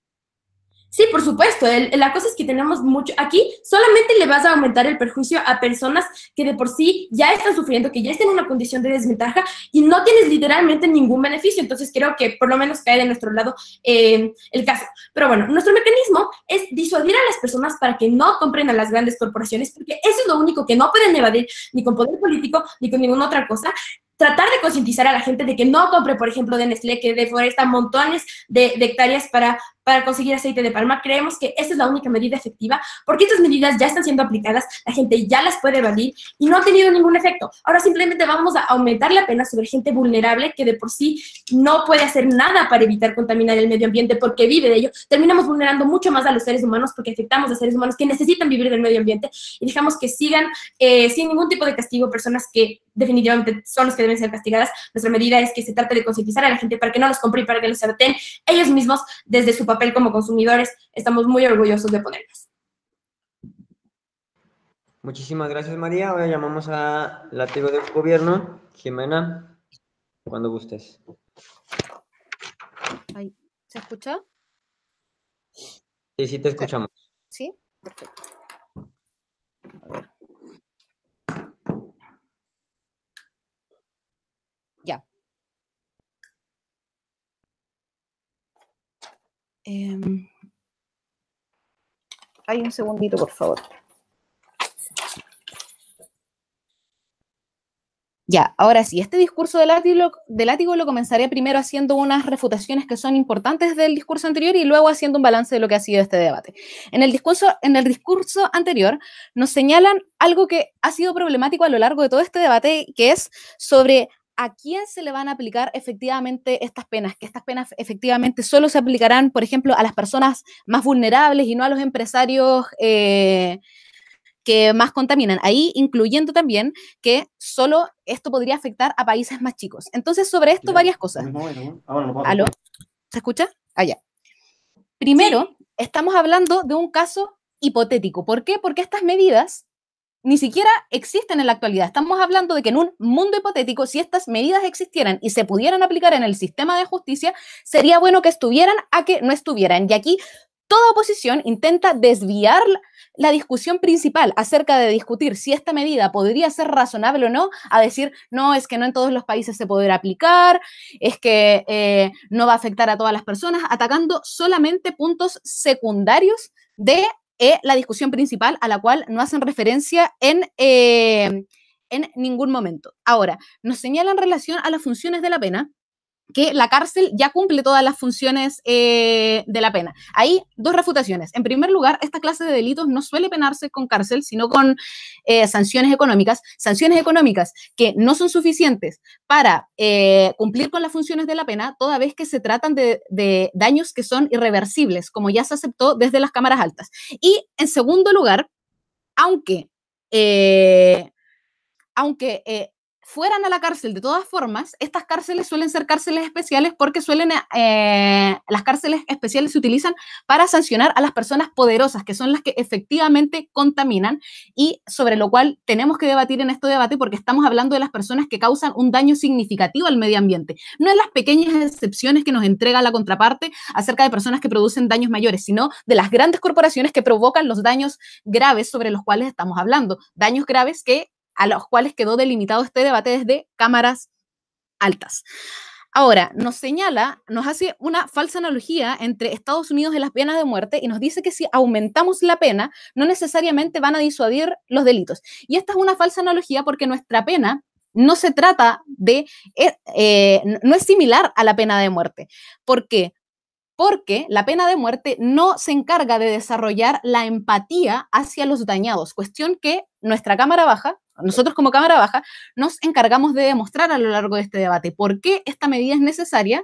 Sí, por supuesto. La cosa es que tenemos mucho. Aquí solamente le vas a aumentar el perjuicio a personas que de por sí ya están sufriendo, que ya están en una condición de desventaja y no tienes literalmente ningún beneficio. Entonces creo que por lo menos cae de nuestro lado el caso. Pero bueno, nuestro mecanismo es disuadir a las personas para que no compren a las grandes corporaciones, porque eso es lo único que no pueden evadir ni con poder político ni con ninguna otra cosa. Tratar de concientizar a la gente de que no compre, por ejemplo, de Nestlé, que deforesta montones de hectáreas para conseguir aceite de palma. Creemos que esa es la única medida efectiva, porque estas medidas ya están siendo aplicadas, la gente ya las puede evadir y no ha tenido ningún efecto. Ahora simplemente vamos a aumentar la pena sobre gente vulnerable que de por sí no puede hacer nada para evitar contaminar el medio ambiente porque vive de ello. Terminamos vulnerando mucho más a los seres humanos porque afectamos a seres humanos que necesitan vivir del medio ambiente y dejamos que sigan sin ningún tipo de castigo personas que definitivamente son los que deben ser castigadas. Nuestra medida es que se trate de concientizar a la gente para que no los compre y para que los adopten ellos mismos desde su papel como consumidores. Estamos muy orgullosos de ponerlos. Muchísimas gracias, María. Ahora llamamos a látigo del gobierno. Jimena, cuando gustes. Ay, ¿se escucha? Sí, sí te escuchamos. ¿Sí? Perfecto. A ver. Ya. Hay un segundito, por favor. Ya, ahora sí, este discurso de látigo lo comenzaré primero haciendo unas refutaciones que son importantes del discurso anterior y luego haciendo un balance de lo que ha sido este debate. En el discurso anterior nos señalan algo que ha sido problemático a lo largo de todo este debate, que es sobre a quién se le van a aplicar efectivamente estas penas, que estas penas efectivamente solo se aplicarán, por ejemplo, a las personas más vulnerables y no a los empresarios que más contaminan, ahí incluyendo también que solo esto podría afectar a países más chicos. Entonces, sobre esto, varias cosas. ¿Aló? ¿Se escucha? Allá. Primero, estamos hablando de un caso hipotético. ¿Por qué? Porque estas medidas ni siquiera existen en la actualidad. Estamos hablando de que en un mundo hipotético, si estas medidas existieran y se pudieran aplicar en el sistema de justicia, sería bueno que estuvieran a que no estuvieran. Y aquí toda oposición intenta desviar la discusión principal acerca de discutir si esta medida podría ser razonable o no, a decir, no, es que no en todos los países se podrá aplicar, es que no va a afectar a todas las personas, atacando solamente puntos secundarios de la discusión principal a la cual no hacen referencia en ningún momento. Ahora, nos señala en relación a las funciones de la pena que la cárcel ya cumple todas las funciones de la pena. Hay dos refutaciones. En primer lugar, esta clase de delitos no suele penarse con cárcel, sino con sanciones económicas que no son suficientes para cumplir con las funciones de la pena, toda vez que se tratan de daños que son irreversibles, como ya se aceptó desde las cámaras altas. Y en segundo lugar, aunque fueran a la cárcel de todas formas, estas cárceles suelen ser cárceles especiales porque las cárceles especiales se utilizan para sancionar a las personas poderosas, que son las que efectivamente contaminan, y sobre lo cual tenemos que debatir en este debate porque estamos hablando de las personas que causan un daño significativo al medio ambiente, no en las pequeñas excepciones que nos entrega la contraparte acerca de personas que producen daños mayores, sino de las grandes corporaciones que provocan los daños graves sobre los cuales estamos hablando, daños graves a los cuales quedó delimitado este debate desde cámaras altas. Ahora, nos hace una falsa analogía entre Estados Unidos y las penas de muerte y nos dice que si aumentamos la pena, no necesariamente van a disuadir los delitos. Y esta es una falsa analogía porque nuestra pena no se trata no es similar a la pena de muerte. ¿Por qué? Porque la pena de muerte no se encarga de desarrollar la empatía hacia los dañados, cuestión que nosotros como Cámara Baja, nos encargamos de demostrar a lo largo de este debate. ¿Por qué esta medida es necesaria?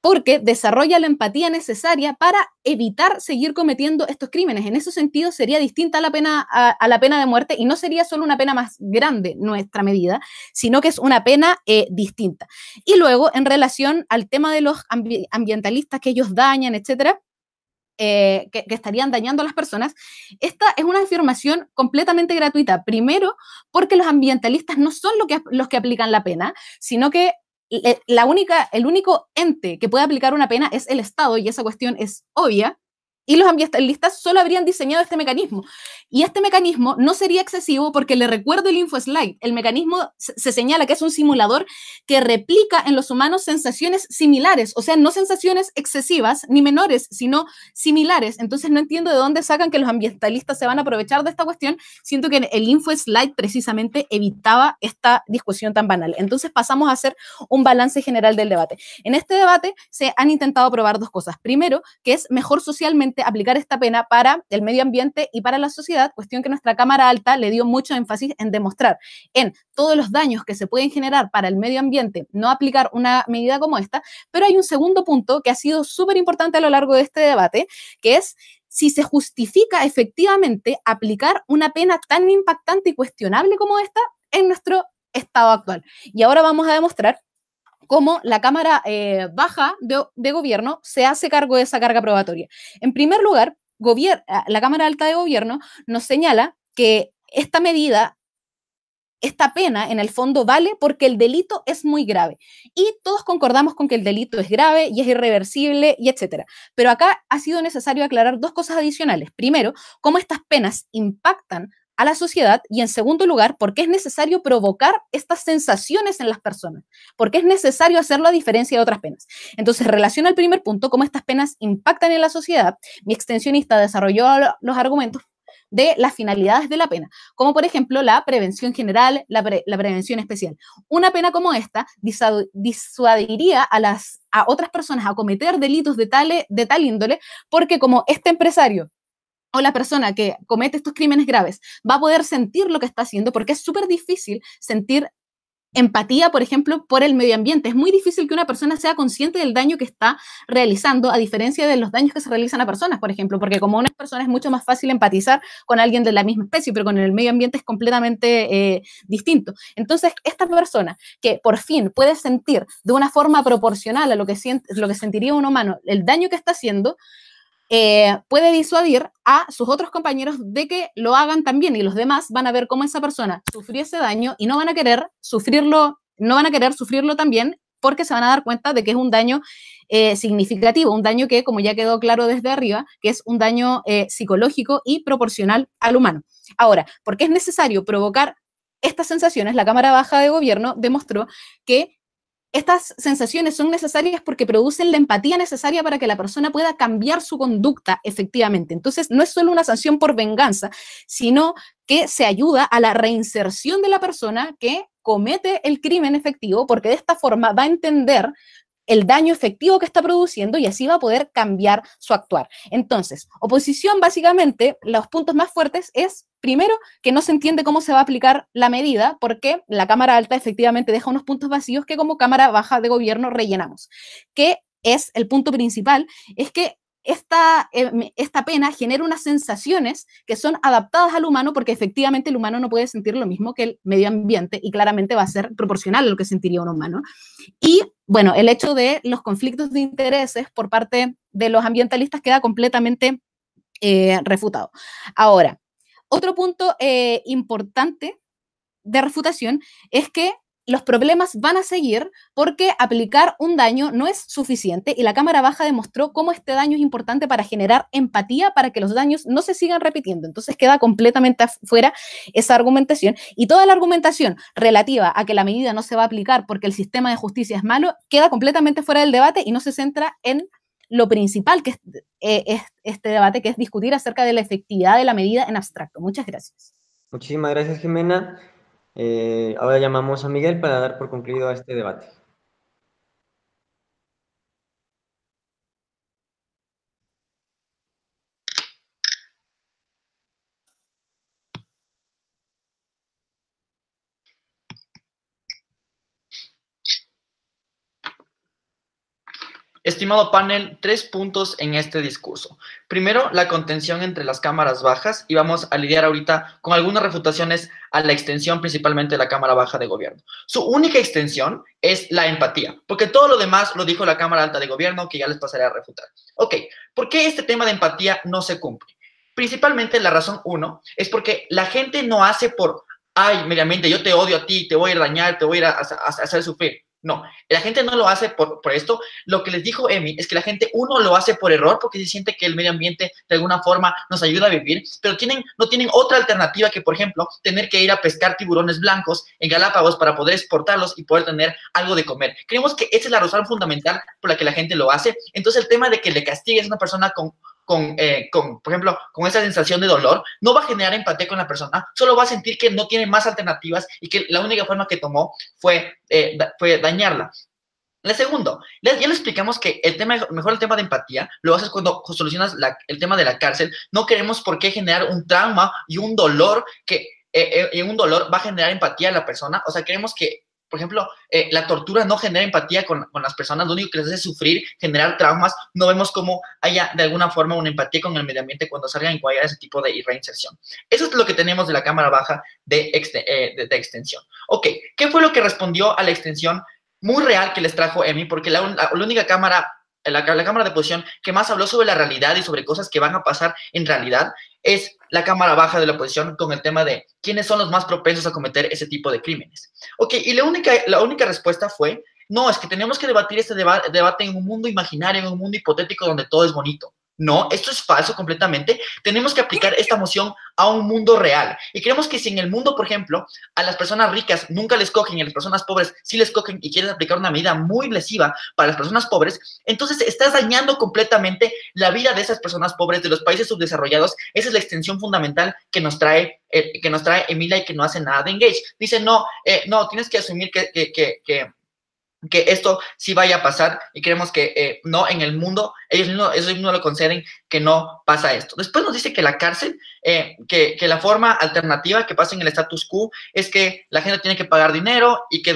Porque desarrolla la empatía necesaria para evitar seguir cometiendo estos crímenes. En ese sentido, sería distinta a la pena de muerte y no sería solo una pena más grande nuestra medida, sino que es una pena distinta. Y luego, en relación al tema de los ambientalistas que ellos dañan, etcétera, que estarían dañando a las personas, esta es una afirmación completamente gratuita. Primero, porque los ambientalistas no son los que aplican la pena, sino que el único ente que puede aplicar una pena es el Estado, y esa cuestión es obvia. Y los ambientalistas solo habrían diseñado este mecanismo. Y este mecanismo no sería excesivo porque le recuerdo el InfoSlide. El mecanismo se señala que es un simulador que replica en los humanos sensaciones similares, o sea, no sensaciones excesivas ni menores, sino similares. Entonces no entiendo de dónde sacan que los ambientalistas se van a aprovechar de esta cuestión. Siento que el InfoSlide precisamente evitaba esta discusión tan banal. Entonces pasamos a hacer un balance general del debate. En este debate se han intentado probar dos cosas. Primero, que es mejor socialmente aplicar esta pena para el medio ambiente y para la sociedad, cuestión que nuestra Cámara Alta le dio mucho énfasis en demostrar en todos los daños que se pueden generar para el medio ambiente, no aplicar una medida como esta, pero hay un segundo punto que ha sido súper importante a lo largo de este debate, que es si se justifica efectivamente aplicar una pena tan impactante y cuestionable como esta en nuestro estado actual. Y ahora vamos a demostrar cómo la Cámara Baja de Gobierno se hace cargo de esa carga probatoria. En primer lugar, la Cámara Alta de Gobierno nos señala que esta medida, esta pena, en el fondo vale porque el delito es muy grave. Y todos concordamos con que el delito es grave y es irreversible y etcétera. Pero acá ha sido necesario aclarar dos cosas adicionales. Primero, cómo estas penas impactan a la sociedad y en segundo lugar, por qué es necesario provocar estas sensaciones en las personas, por qué es necesario hacerlo a diferencia de otras penas. Entonces, en relación al primer punto, cómo estas penas impactan en la sociedad, mi extensionista desarrolló los argumentos de las finalidades de la pena, como por ejemplo la prevención general, la prevención especial. Una pena como esta disuadiría a otras personas a cometer delitos de tal índole, porque como este empresario o la persona que comete estos crímenes graves va a poder sentir lo que está haciendo, porque es súper difícil sentir empatía, por ejemplo, por el medio ambiente. Es muy difícil que una persona sea consciente del daño que está realizando, a diferencia de los daños que se realizan a personas, por ejemplo, porque como una persona es mucho más fácil empatizar con alguien de la misma especie, pero con el medio ambiente es completamente distinto. Entonces, esta persona que por fin puede sentir de una forma proporcional a lo que sentiría un humano el daño que está haciendo, puede disuadir a sus otros compañeros de que lo hagan también, y los demás van a ver cómo esa persona sufrió ese daño y no van a querer sufrirlo también, porque se van a dar cuenta de que es un daño significativo, un daño que, como ya quedó claro desde arriba, que es un daño psicológico y proporcional al humano. Ahora, ¿por qué es necesario provocar estas sensaciones? La Cámara Baja de Gobierno demostró que estas sensaciones son necesarias porque producen la empatía necesaria para que la persona pueda cambiar su conducta efectivamente. Entonces, no es solo una sanción por venganza, sino que se ayuda a la reinserción de la persona que comete el crimen efectivo, porque de esta forma va a entender el daño efectivo que está produciendo y así va a poder cambiar su actuar. Entonces, oposición, básicamente, los puntos más fuertes es, primero, que no se entiende cómo se va a aplicar la medida, porque la Cámara Alta efectivamente deja unos puntos vacíos que como Cámara Baja de Gobierno rellenamos. Que es el punto principal, es que esta pena genera unas sensaciones que son adaptadas al humano, porque efectivamente el humano no puede sentir lo mismo que el medio ambiente y claramente va a ser proporcional a lo que sentiría un humano. Y bueno, el hecho de los conflictos de intereses por parte de los ambientalistas queda completamente refutado. Ahora, otro punto importante de refutación es que los problemas van a seguir porque aplicar un daño no es suficiente y la Cámara Baja demostró cómo este daño es importante para generar empatía para que los daños no se sigan repitiendo. Entonces queda completamente afuera esa argumentación y toda la argumentación relativa a que la medida no se va a aplicar porque el sistema de justicia es malo queda completamente fuera del debate y no se centra en lo principal que es este debate, que es discutir acerca de la efectividad de la medida en abstracto. Muchas gracias. Muchísimas gracias, Jimena. Ahora llamamos a Miguel para dar por concluido este debate. Estimado panel, 3 puntos en este discurso. Primero, la contención entre las cámaras bajas, y vamos a lidiar ahorita con algunas refutaciones a la extensión principalmente de la Cámara Baja de Gobierno. Su única extensión es la empatía, porque todo lo demás lo dijo la Cámara Alta de Gobierno, que ya les pasaré a refutar. Ok, ¿por qué este tema de empatía no se cumple? Principalmente la razón 1 es porque la gente no hace por, ay, medio ambiente, yo te odio a ti, te voy a dañar, te voy a ir a hacer sufrir. No, la gente no lo hace por esto. Lo que les dijo Emi es que la gente, uno, lo hace por error porque se siente que el medio ambiente de alguna forma nos ayuda a vivir, pero no tienen otra alternativa que, por ejemplo, tener que ir a pescar tiburones blancos en Galápagos para poder exportarlos y poder tener algo de comer. Creemos que esa es la razón fundamental por la que la gente lo hace. Entonces, el tema de que le castigues a una persona por ejemplo, con esa sensación de dolor, no va a generar empatía con la persona, solo va a sentir que no tiene más alternativas y que la única forma que tomó fue dañarla. La segundo, ya le explicamos que mejor el tema de empatía lo haces cuando solucionas el tema de la cárcel. No queremos por qué generar un trauma y un dolor va a generar empatía a la persona. O sea, queremos que, por ejemplo, la tortura no genera empatía con las personas, lo único que les hace sufrir, generar traumas. No vemos cómo haya de alguna forma una empatía con el medio ambiente cuando salgan a ese tipo de reinserción. Eso es lo que tenemos de la cámara baja de extensión. Ok, ¿qué fue lo que respondió a la extensión muy real que les trajo Emi? Porque la única cámara, la cámara de oposición que más habló sobre la realidad y sobre cosas que van a pasar en realidad es la cámara baja de la oposición, con el tema de quiénes son los más propensos a cometer ese tipo de crímenes. Ok, y la única respuesta fue, no, es que tenemos que debatir este debate en un mundo imaginario, en un mundo hipotético donde todo es bonito. No, esto es falso completamente. Tenemos que aplicar esta moción a un mundo real. Y creemos que si en el mundo, por ejemplo, a las personas ricas nunca les cogen y a las personas pobres sí les cogen y quieres aplicar una medida muy lesiva para las personas pobres, entonces estás dañando completamente la vida de esas personas pobres, de los países subdesarrollados. Esa es la extensión fundamental que nos trae Emilia y que no hace nada de Engage. Dice, no, tienes que asumir que esto sí vaya a pasar y creemos que no, en el mundo, ellos mismos lo conceden que no pasa esto. Después nos dice que la cárcel, que la forma alternativa que pasa en el status quo es que la gente tiene que pagar dinero y que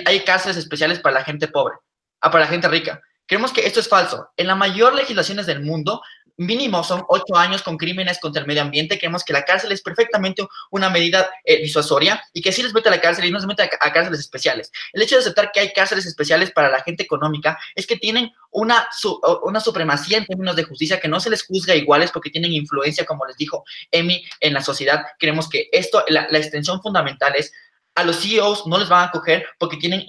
hay cárceles especiales para la gente pobre, para la gente rica. Creemos que esto es falso. En la mayor legislaciones del mundo, mínimo son 8 años con crímenes contra el medio ambiente. Creemos que la cárcel es perfectamente una medida disuasoria y que sí les mete a la cárcel y no se mete a cárceles especiales. El hecho de aceptar que hay cárceles especiales para la gente económica es que tienen una supremacía en términos de justicia, que no se les juzga iguales porque tienen influencia, como les dijo Emi, en la sociedad. Creemos que la extensión fundamental es a los CEOs no les van a coger porque tienen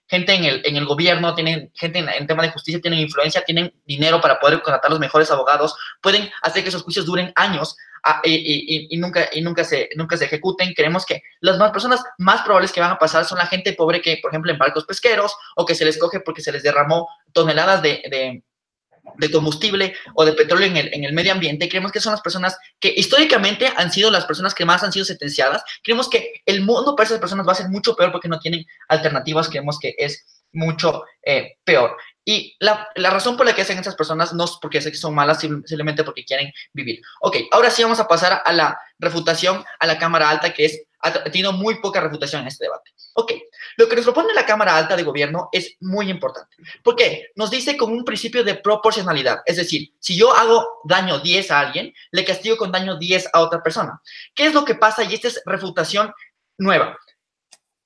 gente en el gobierno, tienen gente en tema de justicia, tienen influencia, tienen dinero para poder contratar los mejores abogados, pueden hacer que esos juicios duren años y nunca se ejecuten. Creemos que las personas más probables que van a pasar son la gente pobre que, por ejemplo, en barcos pesqueros, o que se les coge porque se les derramó toneladas de combustible o de petróleo en el medio ambiente. Creemos que son las personas que históricamente han sido las personas que más han sido sentenciadas. Creemos que el mundo para esas personas va a ser mucho peor porque no tienen alternativas. Creemos que es mucho peor. Y la razón por la que hacen esas personas no es porque son malas, simplemente porque quieren vivir. Ok, ahora sí vamos a pasar a la refutación a la Cámara Alta, que ha tenido muy poca refutación en este debate. Ok, lo que nos propone la Cámara Alta de Gobierno es muy importante. ¿Por qué? Nos dice con un principio de proporcionalidad. Es decir, si yo hago daño 10 a alguien, le castigo con daño 10 a otra persona. ¿Qué es lo que pasa? Y esta es refutación nueva.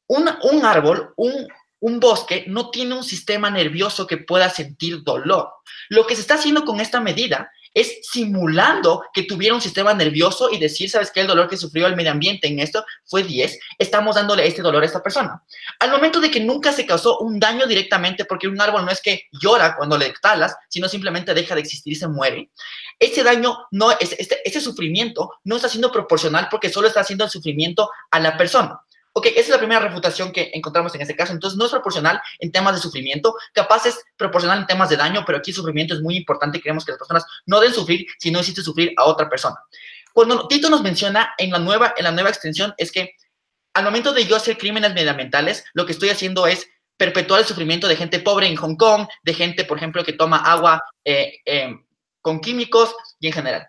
Un árbol, un bosque, no tiene un sistema nervioso que pueda sentir dolor. Lo que se está haciendo con esta medida es simulando que tuviera un sistema nervioso y decir, ¿sabes qué? El dolor que sufrió el medio ambiente en esto fue 10, estamos dándole este dolor a esta persona. Al momento de que nunca se causó un daño directamente, porque un árbol no es que llora cuando le talas, sino simplemente deja de existir y se muere, ese daño, ese sufrimiento no está siendo proporcional porque solo está haciendo el sufrimiento a la persona. Ok, esa es la primera refutación que encontramos en este caso. Entonces, no es proporcional en temas de sufrimiento, capaz es proporcional en temas de daño, pero aquí el sufrimiento es muy importante. Queremos que las personas no deben sufrir si no hiciste sufrir a otra persona. Cuando Tito nos menciona en la nueva extensión, es que al momento de yo hacer crímenes medioambientales, lo que estoy haciendo es perpetuar el sufrimiento de gente pobre en Hong Kong, de gente, por ejemplo, que toma agua con químicos y en general.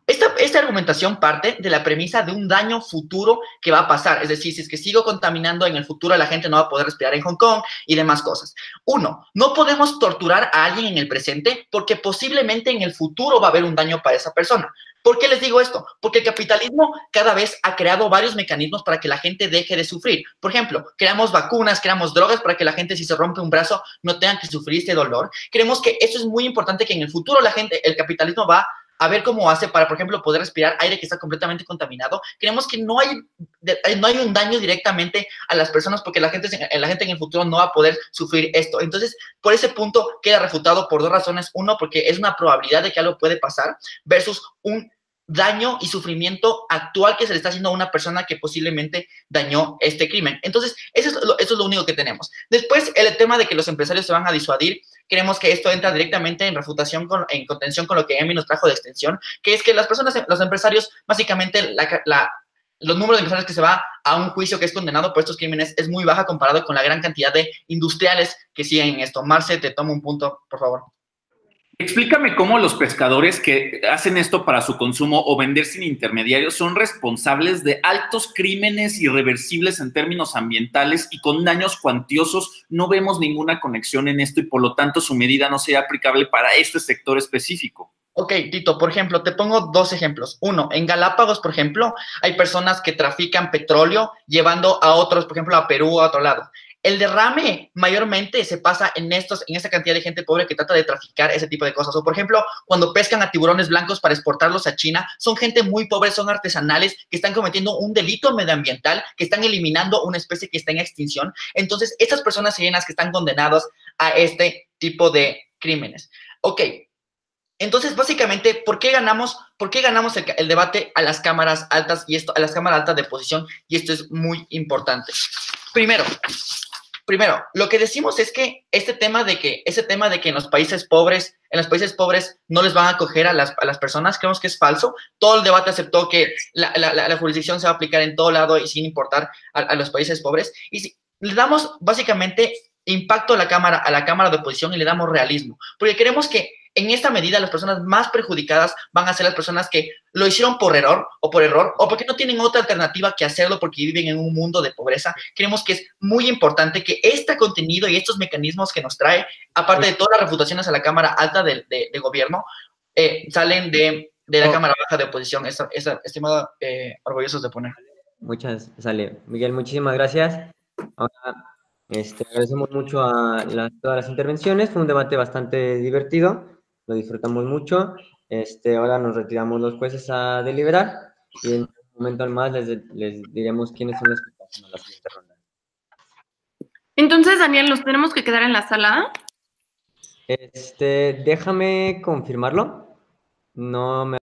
Esta argumentación parte de la premisa de un daño futuro que va a pasar. Es decir, si es que sigo contaminando en el futuro, la gente no va a poder respirar en Hong Kong y demás cosas. Uno, no podemos torturar a alguien en el presente porque posiblemente en el futuro va a haber un daño para esa persona. ¿Por qué les digo esto? Porque el capitalismo cada vez ha creado varios mecanismos para que la gente deje de sufrir. Por ejemplo, creamos vacunas, creamos drogas para que la gente, si se rompe un brazo, no tenga que sufrir este dolor. Creemos que eso es muy importante, que en el futuro el capitalismo va a ver cómo hace para, por ejemplo, poder respirar aire que está completamente contaminado. Creemos que no hay un daño directamente a las personas porque la gente en el futuro no va a poder sufrir esto. Entonces, por ese punto queda refutado por dos razones. Uno, porque es una probabilidad de que algo puede pasar versus un daño y sufrimiento actual que se le está haciendo a una persona que posiblemente dañó este crimen. Entonces, eso es lo único que tenemos. Después, el tema de que los empresarios se van a disuadir, creemos que esto entra directamente en refutación, en contención con lo que Emi nos trajo de extensión, que es que las personas, los empresarios, básicamente los números de empresarios que se va a un juicio que es condenado por estos crímenes es muy baja comparado con la gran cantidad de industriales que siguen esto. Marce, te tomo un punto, por favor. Explícame cómo los pescadores que hacen esto para su consumo o vender sin intermediarios son responsables de altos crímenes irreversibles en términos ambientales y con daños cuantiosos. No vemos ninguna conexión en esto y por lo tanto su medida no sería aplicable para este sector específico. Ok, Tito, por ejemplo, te pongo dos ejemplos. Uno, en Galápagos, por ejemplo, hay personas que trafican petróleo llevando a otros, por ejemplo, a Perú o a otro lado. El derrame mayormente se pasa en esta cantidad de gente pobre que trata de traficar ese tipo de cosas. O, por ejemplo, cuando pescan a tiburones blancos para exportarlos a China, son gente muy pobre, son artesanales que están cometiendo un delito medioambiental, que están eliminando una especie que está en extinción. Entonces, estas personas serían las que están condenadas a este tipo de crímenes. Ok. Entonces, básicamente, ¿por qué ganamos el debate a las cámaras altas a las cámaras altas de posición? Y esto es muy importante. Primero, lo que decimos es que ese tema de que en los países pobres no les van a acoger a las personas, creemos que es falso. Todo el debate aceptó que la jurisdicción se va a aplicar en todo lado y sin importar a los países pobres. Y si, le damos básicamente impacto a la cámara de oposición y le damos realismo, porque queremos que en esta medida las personas más perjudicadas van a ser las personas que lo hicieron por error o porque no tienen otra alternativa que hacerlo porque viven en un mundo de pobreza. Creemos que es muy importante que este contenido y estos mecanismos que nos trae, aparte de todas las refutaciones a la Cámara Alta de Gobierno, salen de la Cámara Baja de Oposición. Estimado, orgullosos de poner. Sale. Miguel, muchísimas gracias. Ahora, agradecemos mucho a todas las intervenciones. Fue un debate bastante divertido. Lo disfrutamos mucho. Ahora nos retiramos los jueces a deliberar y en un momento más les diremos quiénes son los que pasan a la siguiente ronda. Entonces, Daniel, ¿nos tenemos que quedar en la sala? Déjame confirmarlo. No me